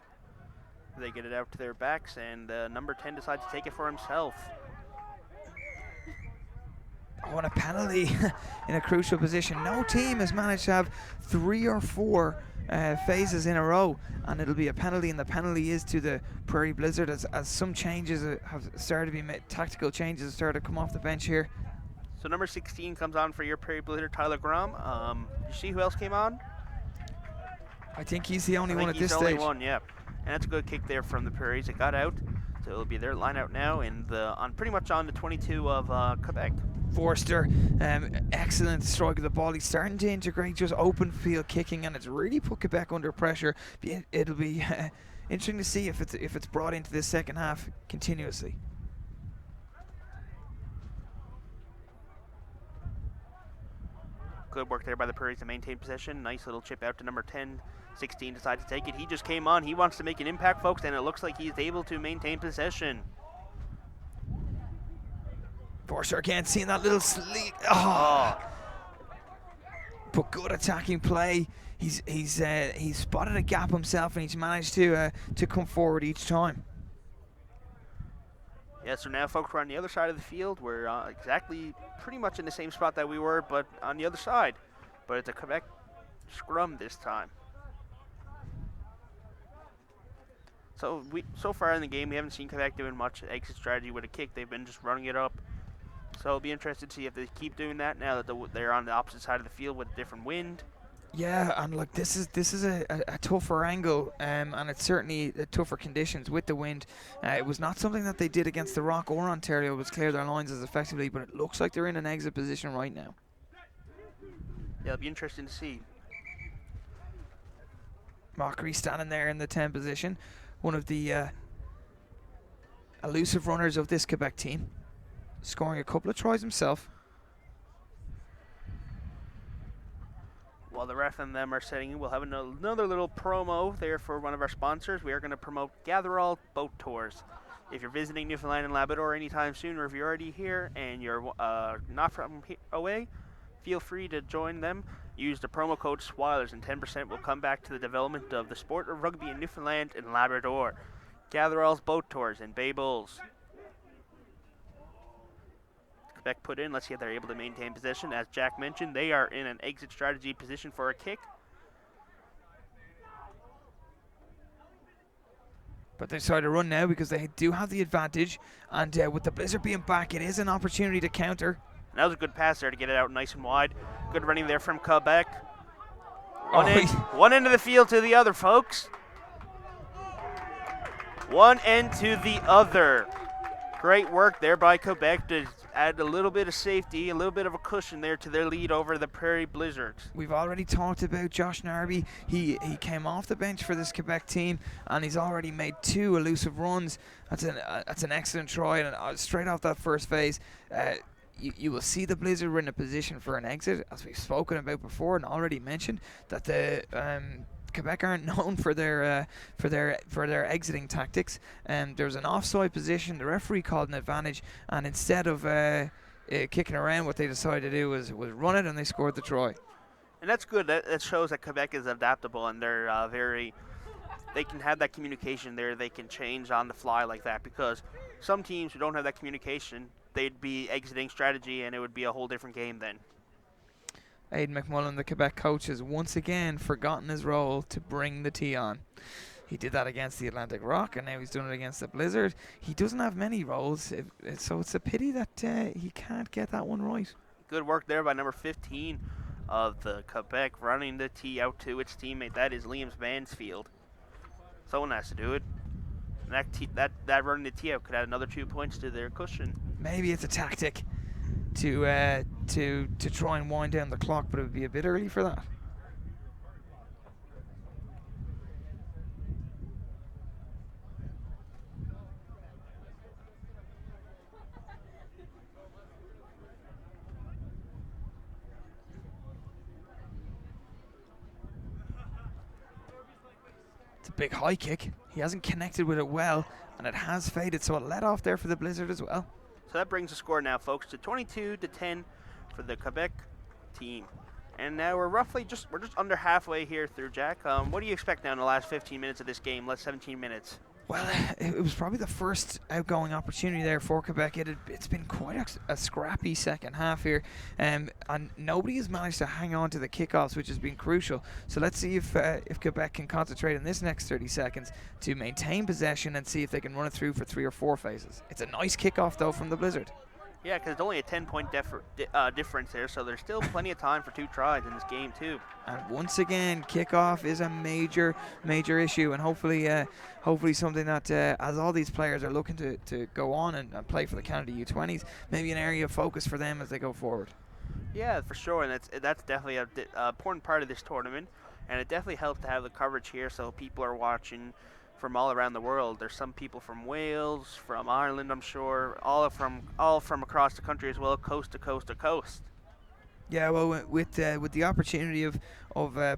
They get it out to their backs, and number 10 decides to take it for himself. Oh, and a penalty in a crucial position. No team has managed to have 3 or 4 phases in a row, and it'll be a penalty, and the penalty is to the Prairie Blizzard as some changes have started to be made. Tactical changes have started to come off the bench here. So number 16 comes on for your Prairie Blizzard, Tyler Grom. You see who else came on? I think he's the only one at this stage. He's the only one, yeah. And that's a good kick there from the Prairies. It got out, so it'll be their line out now, and pretty much on the 22 of Quebec. Forster, excellent strike of the ball. He's starting to integrate just open field kicking, and it's really put Quebec under pressure. It'll be interesting to see if it's brought into this second half continuously. Good work there by the Prairies to maintain possession. Nice little chip out to number 10. 16 decides to take it. He just came on. He wants to make an impact, folks, and it looks like he's able to maintain possession. Forster again, seeing that little sleep. Oh. But good attacking play. He's spotted a gap himself, and he's managed to come forward each time. Yeah, so now, folks, we're on the other side of the field. We're exactly pretty much in the same spot that we were, but on the other side. But it's a Quebec scrum this time. So far in the game, we haven't seen Quebec doing much exit strategy with a kick. They've been just running it up. So I'll be interested to see if they keep doing that now that they're on the opposite side of the field with a different wind. Yeah, and look, this is a tougher angle, and it's certainly tougher conditions with the wind. It was not something that they did against the Rock or Ontario, was clear their lines as effectively, but it looks like they're in an exit position right now. Yeah, it'll be interesting to see. Mockery standing there in the 10 position, one of the elusive runners of this Quebec team, scoring a couple of tries himself. While the ref and them are setting in, we'll have another little promo there for one of our sponsors. We are going to promote Gatherall Boat Tours. If you're visiting Newfoundland and Labrador anytime soon, or if you're already here and you're not from away, feel free to join them. Use the promo code SWILERS and 10% will come back to the development of the sport of rugby in Newfoundland and Labrador. Gatherall's Boat Tours and Bay Bulls. Quebec put in. Let's see if they're able to maintain possession. As Jack mentioned, they are in an exit strategy position for a kick. But they decide to run now because they do have the advantage. And with the Blizzard being back, it is an opportunity to counter. And that was a good pass there to get it out nice and wide. Good running there from Quebec. One end of the field to the other, folks. One end to the other. Great work there by Quebec to add a little bit of safety, a little bit of a cushion there to their lead over the Prairie Blizzards. We've already talked about Josh Narby. He came off the bench for this Quebec team, and he's already made 2 elusive runs. That's an excellent try, and straight off that first phase, you will see the Blizzard were in a position for an exit, as we've spoken about before and already mentioned, that the Quebec aren't known for their exiting tactics. There was an offside position. The referee called an advantage, and instead of kicking around, what they decided to do was run it, and they scored the try. And that's good. That shows that Quebec is adaptable, and they're they can have that communication there. They can change on the fly like that, because some teams who don't have that communication, they'd be exiting strategy, and it would be a whole different game then. Aidan McMullen, the Quebec coach, has once again forgotten his role to bring the tee on. He did that against the Atlantic Rock, and now he's doing it against the Blizzard. He doesn't have many roles, so it's a pity that he can't get that one right. Good work there by number 15 of the Quebec, running the tee out to its teammate. That is Liam Mansfield. Someone has to do it. And that running the tee out could add another 2 points to their cushion. Maybe it's a tactic to try and wind down the clock, but it would be a bit early for that. It's a big high kick. He hasn't connected with it well, and it has faded, so it let off there for the Blizzard as well. So that brings the score now, folks, to 22-10 for the Quebec team. And now we're just under halfway here through, Jack. What do you expect now in the last 15 minutes of this game, last 17 minutes? Well, it was probably the first outgoing opportunity there for Quebec. It's been quite a scrappy second half here, and nobody has managed to hang on to the kickoffs, which has been crucial. So let's see if Quebec can concentrate in this next 30 seconds to maintain possession and see if they can run it through for 3 or 4 phases. It's a nice kickoff, though, from the Blizzard. Yeah, because it's only a 10-point difference there, so there's still plenty of time for 2 tries in this game, too. And once again, kickoff is a major issue, and hopefully something that, as all these players are looking to go on and play for the Canada U20s, maybe an area of focus for them as they go forward. Yeah, for sure, and that's definitely an important part of this tournament, and it definitely helps to have the coverage here so people are watching from all around the world. There's some people from Wales, from Ireland, I'm sure, all from across the country as well, coast to coast to coast. Yeah, well, with the opportunity of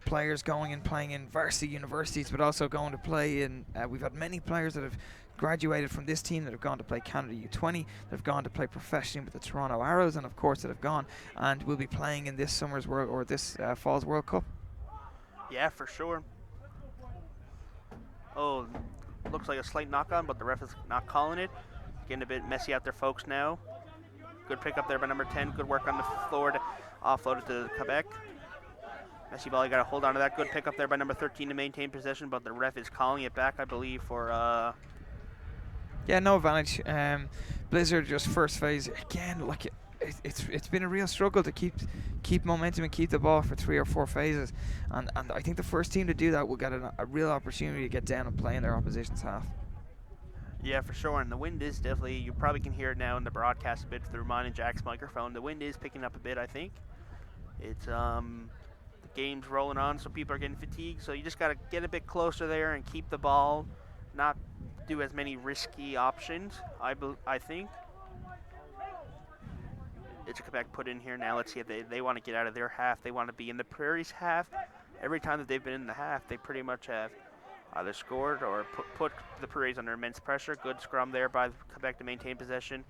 players going and playing in varsity universities, but also going to play in, we've had many players that have graduated from this team that have gone to play Canada U20, that have gone to play professionally with the Toronto Arrows, and of course that have gone and will be playing in this summer's world or this fall's World Cup. Yeah, for sure. Oh, looks like a slight knock-on, but the ref is not calling it. Getting a bit messy out there, folks, now. Good pick up there by number 10. Good work on the floor to offload it to Quebec. Messy ball, you got to hold on to that. Good pick up there by number 13 to maintain possession, but the ref is calling it back, I believe, for... Yeah, no advantage. Blizzard just first phase. Again, like it's been a real struggle to keep momentum and keep the ball for 3 or 4 phases, and I think the first team to do that will get a real opportunity to get down and play in their opposition's half. Yeah, for sure, and the wind is definitely, you probably can hear it now in the broadcast a bit through mine and Jack's microphone. The wind is picking up a bit, I think. It's the game's rolling on, so people are getting fatigued, so you just got to get a bit closer there and keep the ball, not do as many risky options, I think. It's a Quebec put in here now. Let's see if they want to get out of their half. They want to be in the Prairie's half. Every time that they've been in the half, they pretty much have either scored or put the Prairies under immense pressure. Good scrum there by Quebec to maintain possession.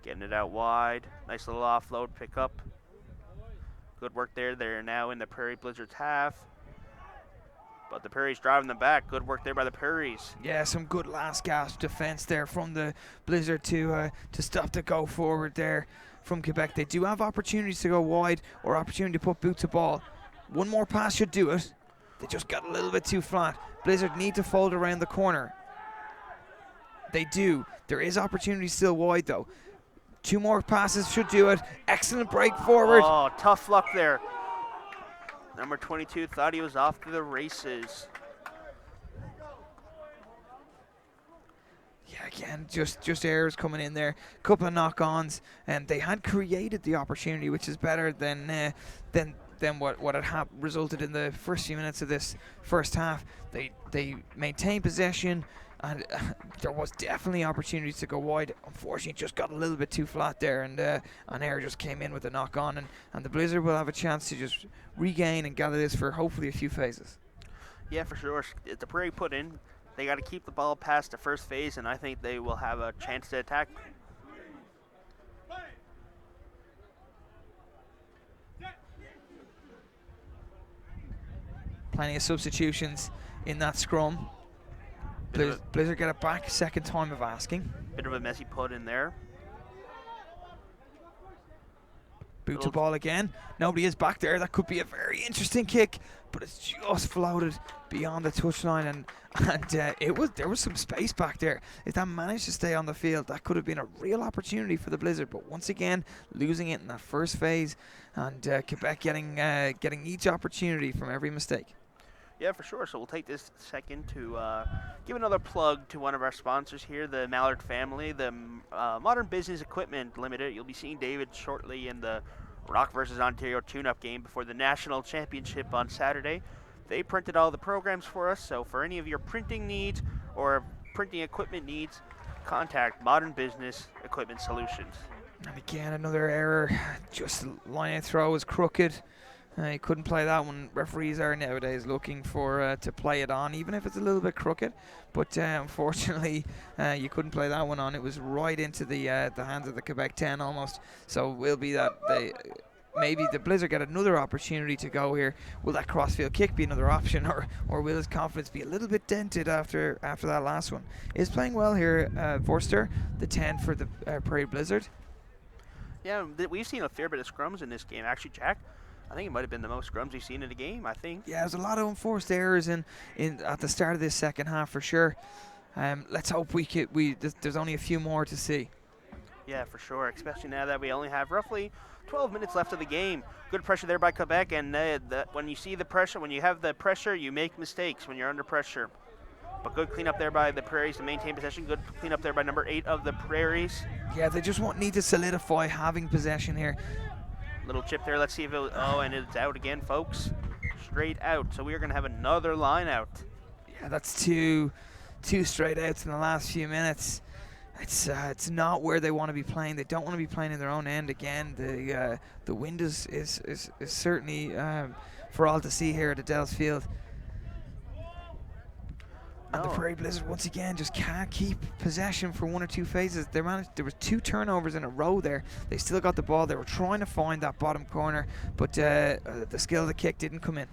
Getting it out wide. Nice little offload pickup. Good work there. They're now in the Prairie Blizzards half. But the Prairies driving them back. Good work there by the Prairies. Yeah, some good last gasp defense there from the Blizzard to stop the go forward there from Quebec. They do have opportunities to go wide or opportunity to put boot to ball. One more pass should do it. They just got a little bit too flat. Blizzard need to fold around the corner. They do. There is opportunity still wide though. 2 more passes should do it. Excellent break forward. Oh, tough luck there. Number 22 thought he was off to the races. Yeah, again, just errors coming in there. Couple of knock-ons, and they had created the opportunity, which is better than what had resulted in the first few minutes of this first half. They maintained possession, and there was definitely opportunities to go wide. Unfortunately, just got a little bit too flat there, and an error just came in with a knock-on, and the Blizzard will have a chance to just regain and gather this for hopefully a few phases. Yeah, for sure. The Prairie put in. They got to keep the ball past the first phase, and I think they will have a chance to attack. Plenty of substitutions in that scrum. Blizzard get it back, second time of asking. Bit of a messy put in there. Boot to ball again. Nobody is back there. That could be a very interesting kick, but it's just floated beyond the touchline, and there was some space back there. If that managed to stay on the field, that could have been a real opportunity for the Blizzard. But once again, losing it in that first phase, and Quebec getting each opportunity from every mistake. Yeah, for sure. So we'll take this second to give another plug to one of our sponsors here, the Mallard family, the Modern Business Equipment Limited. You'll be seeing David shortly in the Rock versus Ontario tune-up game before the National Championship on Saturday. They printed all the programs for us, so for any of your printing needs or printing equipment needs, contact Modern Business Equipment Solutions. And again, another error. Just line and throw is crooked. He couldn't play that one. Referees are nowadays looking for to play it on, even if it's a little bit crooked. But unfortunately, you couldn't play that one on. It was right into the hands of the Quebec 10 almost. So it will be that maybe the Blizzard get another opportunity to go here. Will that crossfield kick be another option, or will his confidence be a little bit dented after that last one? Is playing well here, Forster, the 10 for the Prairie Blizzard. Yeah, we've seen a fair bit of scrums in this game. Actually, Jack, I think it might have been the most scrums we've seen in the game, I think. Yeah, there's a lot of enforced errors in at the start of this second half for sure. Let's hope there's only a few more to see. Yeah, for sure, especially now that we only have roughly 12 minutes left of the game. Good pressure there by Quebec, and when you see the pressure, when you have the pressure, you make mistakes when you're under pressure. But good cleanup there by the Prairies to maintain possession. Good cleanup there by number 8 of the Prairies. Yeah, they just need to solidify having possession here. Little chip there. Let's see if and it's out again, folks. Straight out. So we are going to have another line out. Yeah, that's two straight outs in the last few minutes. It's not where they want to be playing. They don't want to be playing in their own end again. The wind is certainly for all to see here at Adele's Field. And the Prairie Blizzard once again just can't keep possession for 1 or 2 phases. There was 2 turnovers in a row there. They still got the ball. They were trying to find that bottom corner, but the skill of the kick didn't come in.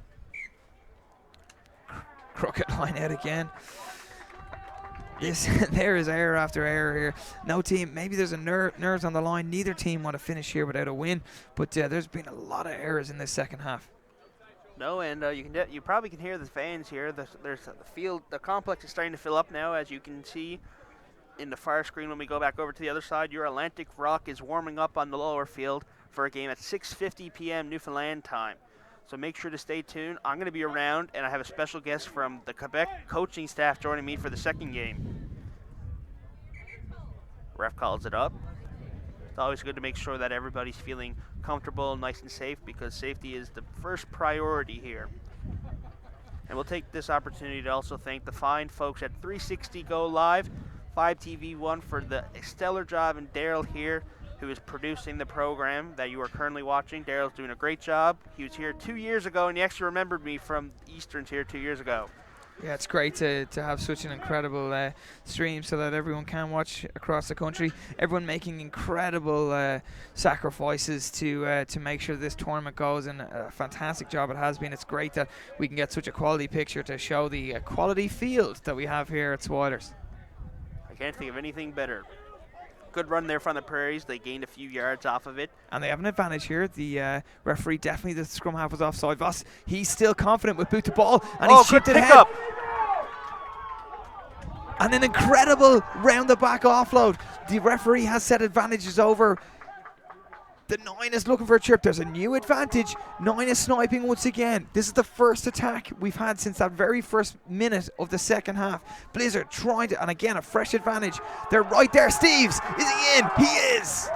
Crooked line out again. There is error after error here. No team, maybe there's a nerves on the line. Neither team want to finish here without a win, but there's been a lot of errors in this second half. No, and you probably can hear the fans here. There's the field. The complex is starting to fill up now, as you can see in the fire screen. When we go back over to the other side, your Atlantic Rock is warming up on the lower field for a game at 6:50 p.m. Newfoundland time. So make sure to stay tuned. I'm going to be around, and I have a special guest from the Quebec coaching staff joining me for the second game. Ref calls it up. It's always good to make sure that everybody's feeling comfortable, nice and safe, because safety is the first priority here. And we'll take this opportunity to also thank the fine folks at 360 Go Live, 5TV1 for the stellar job, and Daryl here, who is producing the program that you are currently watching. Daryl's doing a great job. He was here 2 years ago, and he actually remembered me from Easterns here 2 years ago. Yeah, it's great to have such an incredible stream so that everyone can watch across the country. Everyone making incredible sacrifices to make sure this tournament goes, and a fantastic job it has been. It's great that we can get such a quality picture to show the quality field that we have here at Swiders. I can't think of anything better. Good run there from the Prairies. They gained a few yards off of it. And they have an advantage here. The referee, definitely the scrum half was offside. Voss, he's still confident with boot the ball, and he's chipped it ahead. And an incredible round the back offload. The referee has set advantages over. The 9 is looking for a chip. There's a new advantage. 9 is sniping once again. This is the first attack we've had since that very first minute of the second half. Blizzard trying to, and again, a fresh advantage. They're right there. Steves, is he in? He is.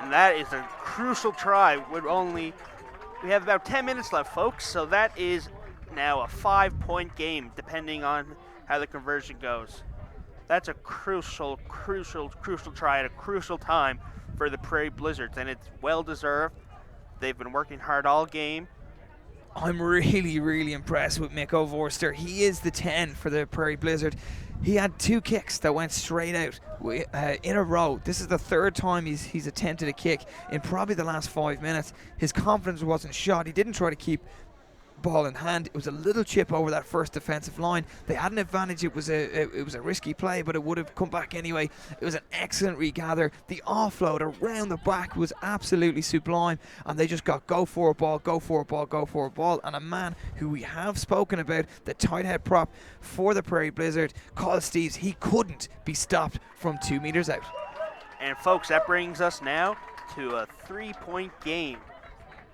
And that is a crucial try. We have about 10 minutes left, folks. So that is now a 5-point game, depending on how the conversion goes. That's a crucial try at a crucial time for the Prairie Blizzards, and it's well deserved. They've been working hard all game. I'm really impressed with Mick O'Vorster. He is the 10 for the Prairie Blizzard. He had 2 kicks that went straight out in a row. This is the 3rd time he's attempted a kick in probably the last 5 minutes. His confidence wasn't shot. He didn't try to keep ball in hand. It was a little chip over that first defensive line. They had an advantage. It was a risky play, but it would have come back anyway. It was an excellent regather. The offload around the back was absolutely sublime, and they just got go for a ball, go for a ball, go for a ball. And a man who we have spoken about, the tight head prop for the Prairie Blizzard, Kyle Steves, he couldn't be stopped from 2 meters out. And folks, that brings us now to a 3-point game.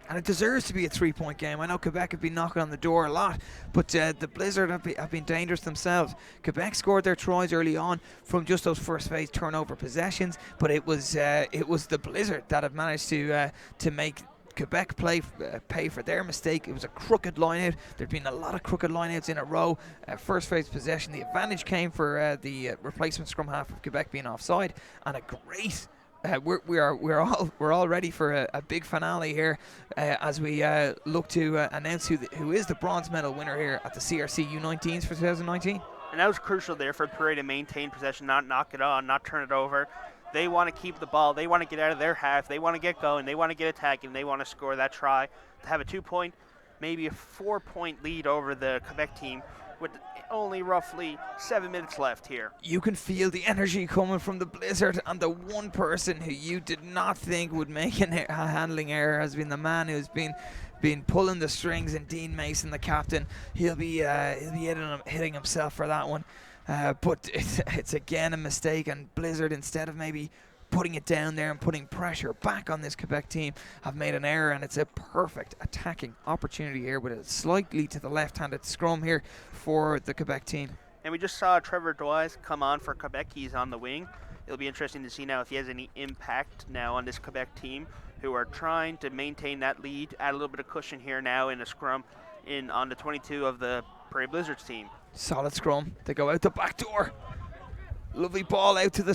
And it deserves to be a 3-point game. I know Quebec have been knocking on the door a lot, but the Blizzard have been dangerous themselves. Quebec scored their tries early on from just those first phase turnover possessions, but it was the Blizzard that have managed to make Quebec pay for their mistake. It was a crooked lineout. There'd been a lot of crooked lineouts in a row. First phase possession, the advantage came for the replacement scrum half of Quebec being offside, and a great. We're all ready for a big finale here as we look to announce who is the bronze medal winner here at the CRC U19s for 2019. And that was crucial there for Prairie to maintain possession, not knock it on, not turn it over. They want to keep the ball. They want to get out of their half. They want to get going. They want to get attacking. They want to score that try to have a 2-point, maybe a 4-point lead over the Quebec team with only roughly 7 minutes left here. You can feel the energy coming from the Blizzard, and the one person who you did not think would make a handling error has been the man who's been pulling the strings, and Dean Mason, the captain. He'll be hitting himself for that one. But it's again a mistake, and Blizzard, instead of maybe putting it down there and putting pressure back on this Quebec team, have made an error, and it's a perfect attacking opportunity here with it slightly to the left-handed scrum here for the Quebec team. And we just saw Trevor Dwys come on for Quebec. He's on the wing. It'll be interesting to see now if he has any impact now on this Quebec team, who are trying to maintain that lead, add a little bit of cushion here now in a scrum on the 22 of the Prairie Blizzards team. Solid scrum. They go out the back door. Lovely ball out to the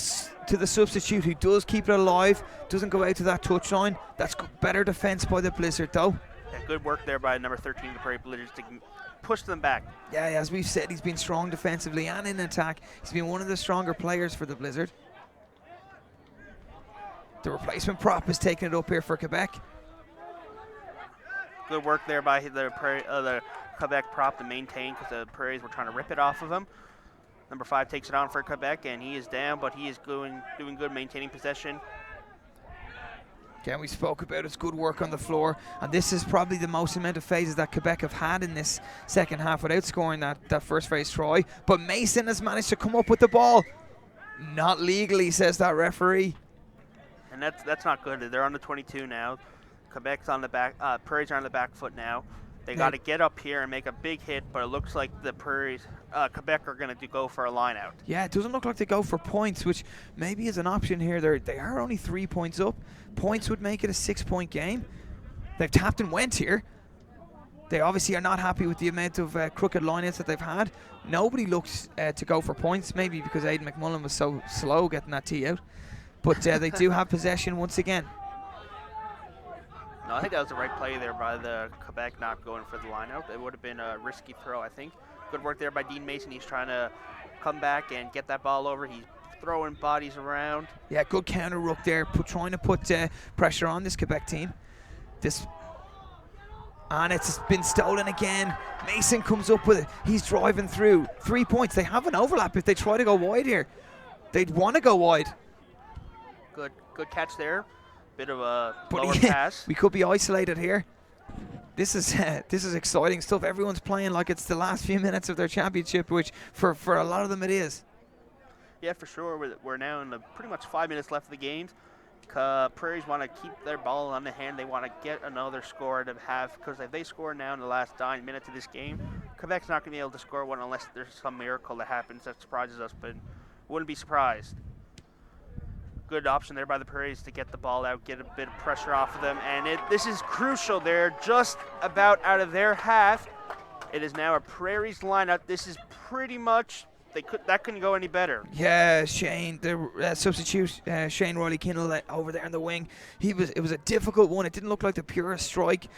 substitute, who does keep it alive, doesn't go out to that touchline. That's better defense by the Blizzard though. Yeah, good work there by number 13 of the Prairie Blizzards to push them back. Yeah, as we've said, he's been strong defensively and in attack. He's been one of the stronger players for the Blizzard. The replacement prop is taking it up here for Quebec. Good work there by the Quebec prop to maintain, because the Prairies were trying to rip it off of him. Number 5 takes it on for Quebec, and he is down, but he is doing good maintaining possession. Again, we spoke about his good work on the floor, and this is probably the most amount of phases that Quebec have had in this second half without scoring that first phase try. But Mason has managed to come up with the ball. Not legally, says that referee. And that's not good. They're on the 22 now. Quebec's on the back. Prairies are on the back foot now. They got to get up here and make a big hit, but it looks like the Prairies, Quebec are going to go for a line out. Yeah, it doesn't look like they go for points, which maybe is an option here. They are only 3 points up. Points would make it a 6-point game. They've tapped and went here. They obviously are not happy with the amount of crooked lineouts that they've had. Nobody looks to go for points, maybe because Aidan McMullen was so slow getting that tee out. But they do have possession once again. No, I think that was the right play there by the Quebec not going for the lineout. It would have been a risky throw, I think. Good work there by Dean Mason. He's trying to come back and get that ball over. He's throwing bodies around. Yeah, good counter ruck there, trying to put pressure on this Quebec team. And it's been stolen again. Mason comes up with it. He's driving through. 3 points. They have an overlap if they try to go wide here. They'd want to go wide. Good catch there. Bit of a But lower pass. we could be isolated here. This is exciting stuff. Everyone's playing like it's the last few minutes of their championship, which for a lot of them it is. Yeah, for sure. We're now in the pretty much 5 minutes left of the game. Prairies want to keep their ball on the hand. They want to get another score to have, because if they score now in the last 9 minutes of this game, Quebec's not going to be able to score one unless there's some miracle that happens that surprises us, but wouldn't be surprised. Good option there by the Prairies to get the ball out, get a bit of pressure off of them, and this is crucial. They're just about out of their half. It is now a Prairies lineup. This is pretty much that couldn't go any better. Yeah, Shane, the substitute, Shane Riley Kindle over there in the wing. It was a difficult one. It didn't look like the purest strike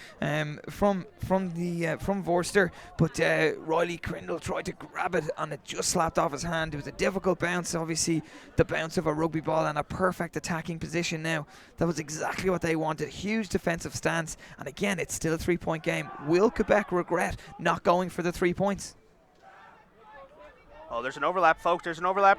from Vorster, but Riley Kindle tried to grab it and it just slapped off his hand. It was a difficult bounce, obviously the bounce of a rugby ball and a perfect attacking position now. That was exactly what they wanted. Huge defensive stance, and again, it's still a 3-point game. Will Quebec regret not going for the 3 points? Oh, there's an overlap, folks. There's an overlap.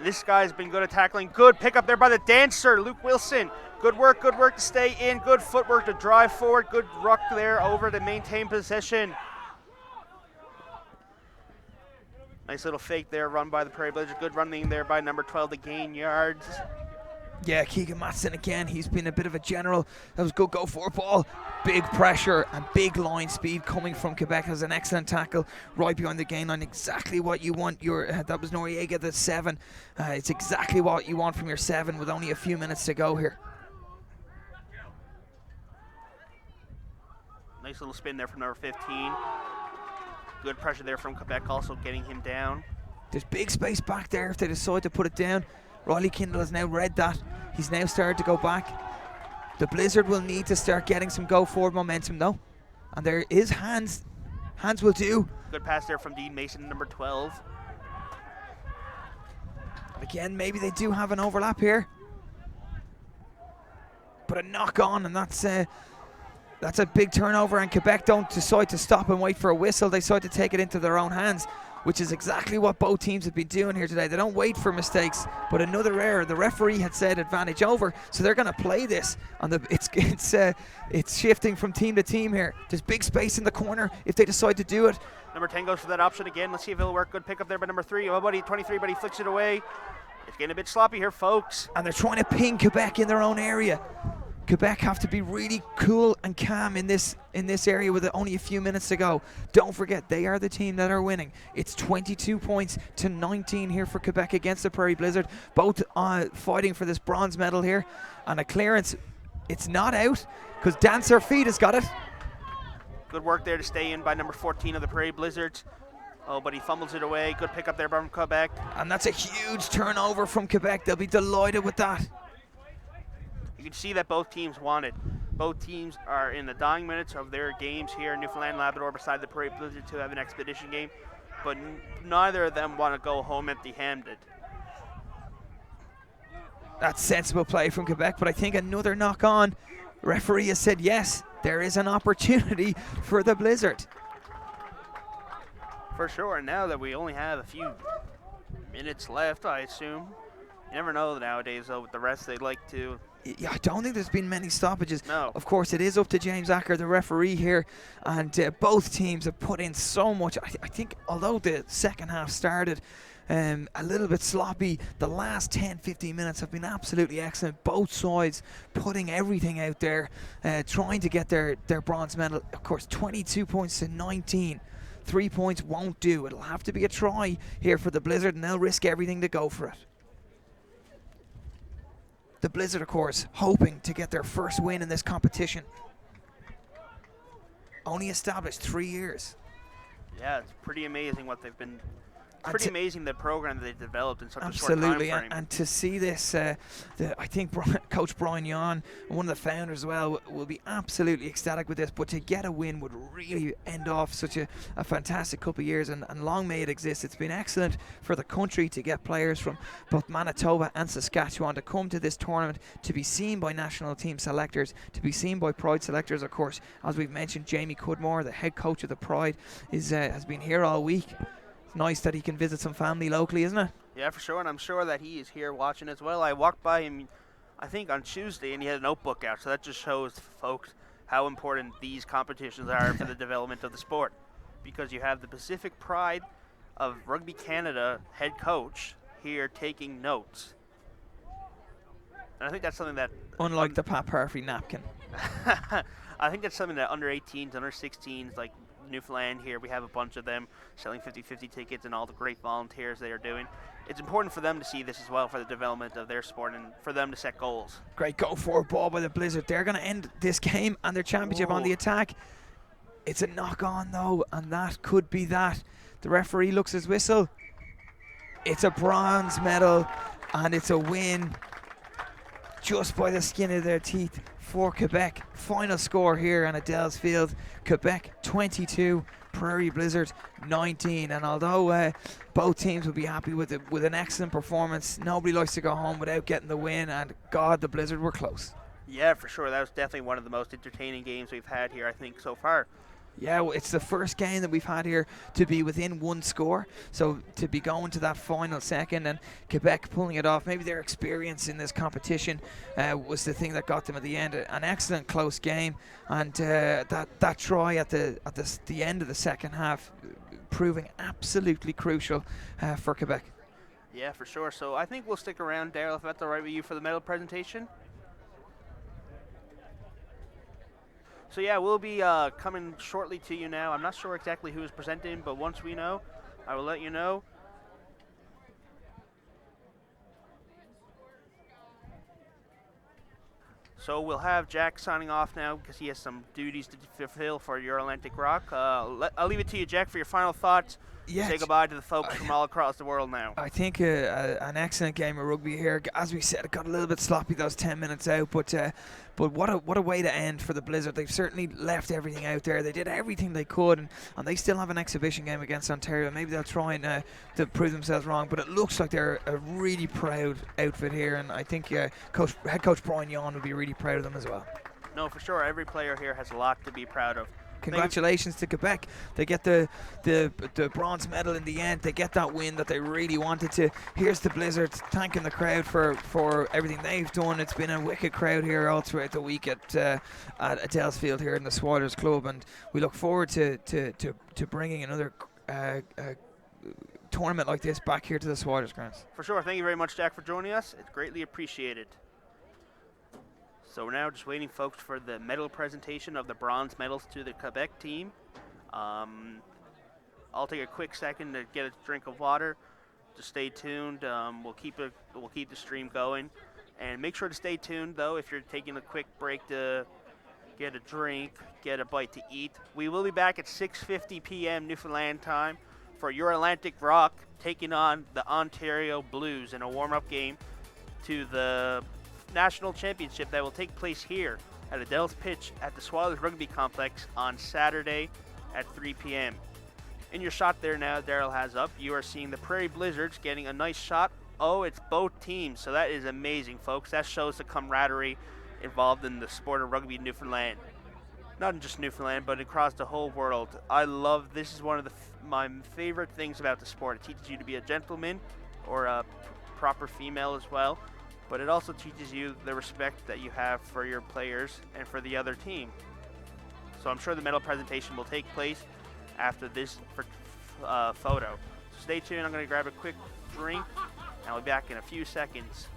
This guy's been good at tackling. Good pick up there by the dancer, Luke Wilson. Good work to stay in. Good footwork to drive forward. Good ruck there over to maintain possession. Nice little fake there, run by the Prairie Blizzard. Good running there by number 12 to gain yards. Yeah, Keegan Matson again. He's been a bit of a general. That was good go for ball. Big pressure and big line speed coming from Quebec. Has an excellent tackle right behind the gain line. Exactly what you want. That was Noriega, the 7. It's exactly what you want from your 7 with only a few minutes to go here. Nice little spin there from number 15. Good pressure there from Quebec, also getting him down. There's big space back there if they decide to put it down. Riley Kindle has now read that. He's now started to go back. The Blizzard will need to start getting some go forward momentum though. And there is hands. Hands will do. Good pass there from Dean Mason, number 12. Again, maybe they do have an overlap here. But a knock on, and that's a big turnover, and Quebec don't decide to stop and wait for a whistle. They decide to take it into their own hands, which is exactly what both teams have been doing here today. They don't wait for mistakes, but another error. The referee had said advantage over, so they're going to play this. It's shifting from team to team here. There's big space in the corner if they decide to do it. Number 10 goes for that option again. Let's see if it'll work. Good pick up there by number 3. Oh, buddy, 23, but he flicks it away. It's getting a bit sloppy here, folks. And they're trying to ping Quebec in their own area. Quebec have to be really cool and calm in this area with only a few minutes to go. Don't forget, they are the team that are winning. It's 22 points to 19 here for Quebec against the Prairie Blizzard. Both fighting for this bronze medal here. And a clearance, it's not out because Dancer Feet has got it. Good work there to stay in by number 14 of the Prairie Blizzards. Oh, but he fumbles it away. Good pick up there from Quebec. And that's a huge turnover from Quebec. They'll be delighted with that. You can see that both teams wanted. Both teams are in the dying minutes of their games here in Newfoundland Labrador beside the Prairie Blizzard to have an expedition game, but neither of them want to go home empty-handed. That's sensible play from Quebec, but I think another knock on. Referee has said yes, there is an opportunity for the Blizzard. For sure, and now that we only have a few minutes left, I assume. You never know nowadays, though, with the rest they'd like to. Yeah, I don't think there's been many stoppages. No. Of course, it is up to James Acker, the referee here, and both teams have put in so much. I think although the second half started a little bit sloppy, the last 10-15 minutes have been absolutely excellent. Both sides putting everything out there, trying to get their bronze medal. Of course, 22 points to 19. 3 points won't do. It'll have to be a try here for the Blizzard, and they'll risk everything to go for it. The Blizzard, of course, hoping to get their first win in this competition. Only established 3 years. Yeah, it's pretty amazing what they've been. It's pretty amazing the program that they've developed in such a short time frame. Absolutely, and to see this, I think Coach Brian Yon, one of the founders as well, will be absolutely ecstatic with this. But to get a win would really end off such a fantastic couple of years, and long may it exist. It's been excellent for the country to get players from both Manitoba and Saskatchewan to come to this tournament, to be seen by national team selectors, to be seen by Pride selectors. Of course, as we've mentioned, Jamie Cudmore, the head coach of the Pride, has been here all week. Nice that he can visit some family locally, isn't it? Yeah, for sure, and I'm sure that he is here watching as well. I walked by him I think, on Tuesday, and he had a notebook out. So that just shows, folks, how important these competitions are for the development of the sport. Because you have the Pacific Pride of Rugby Canada head coach here taking notes. And I think that's something that... Unlike the Pat Parfrey napkin. I think that's something that under 18s, under 16s, like Newfoundland here, we have a bunch of them selling 50-50 tickets and all the great volunteers they are doing. It's important for them to see this as well for the development of their sport and for them to set goals. Great go forward ball by the Blizzard. They're going to end this game and their championship on the attack. It's a knock-on, though, and that could be that. The referee looks his whistle. It's a bronze medal, and it's a win just by the skin of their teeth for Quebec. Final score here on Adele's Field. Quebec 22, Prairie Blizzard 19. And although both teams will be happy with it, with an excellent performance, nobody likes to go home without getting the win, and God, the Blizzard were close. Yeah, for sure. That was definitely one of the most entertaining games we've had here, I think, so far. Yeah, well, it's the first game that we've had here to be within one score. So to be going to that final second and Quebec pulling it off, maybe their experience in this competition was the thing that got them at the end. An excellent close game, and that try at the end of the second half proving absolutely crucial for Quebec. Yeah, for sure. So I think we'll stick around, Daryl, if that's all right with you, for the medal presentation. So yeah, we'll be coming shortly to you now. I'm not sure exactly who is presenting, but once we know, I will let you know. So we'll have Jack signing off now because he has some duties to fulfill for Euro-Atlantic Rock. I'll leave it to you, Jack, for your final thoughts. Yeah, say goodbye to the folks from all across the world now. I think an excellent game of rugby here. As we said, it got a little bit sloppy those 10 minutes out, but what a way to end for the Blizzard. They've certainly left everything out there. They did everything they could, and they still have an exhibition game against Ontario. Maybe they'll try and to prove themselves wrong, but it looks like they're a really proud outfit here, and I think head coach Brian Yawn would be really proud of them as well. No, for sure. Every player here has a lot to be proud of. Congratulations to Quebec. They get the bronze medal in the end. They get that win that they really wanted to. Here's the Blizzards thanking the crowd for everything they've done. It's been a wicked crowd here all throughout the week at Adele's Field here in the Swiders Club, and we look forward to bringing another tournament like this back here to the Swiders grounds. For sure. Thank you very much, Jack, for joining us. It's greatly appreciated. So we're now just waiting, folks, for the medal presentation of the bronze medals to the Quebec team. I'll take a quick second to get a drink of water. Just stay tuned. We'll keep the stream going, and make sure to stay tuned though if you're taking a quick break to get a drink, get a bite to eat. We will be back at 6:50 p.m. Newfoundland time for Euro-Atlantic Rock taking on the Ontario Blues in a warm-up game to the National Championship that will take place here at Adele's Pitch at the Swallows Rugby Complex on Saturday at 3 p.m. In your shot there now, Daryl has up, you are seeing the Prairie Blizzards getting a nice shot. Oh, it's both teams, so that is amazing, folks. That shows the camaraderie involved in the sport of rugby in Newfoundland. Not in just Newfoundland, but across the whole world. I love, this is one of my favorite things about the sport. It teaches you to be a gentleman or a proper female as well. But it also teaches you the respect that you have for your players and for the other team. So I'm sure the medal presentation will take place after this photo. So stay tuned. I'm going to grab a quick drink, and I'll be back in a few seconds.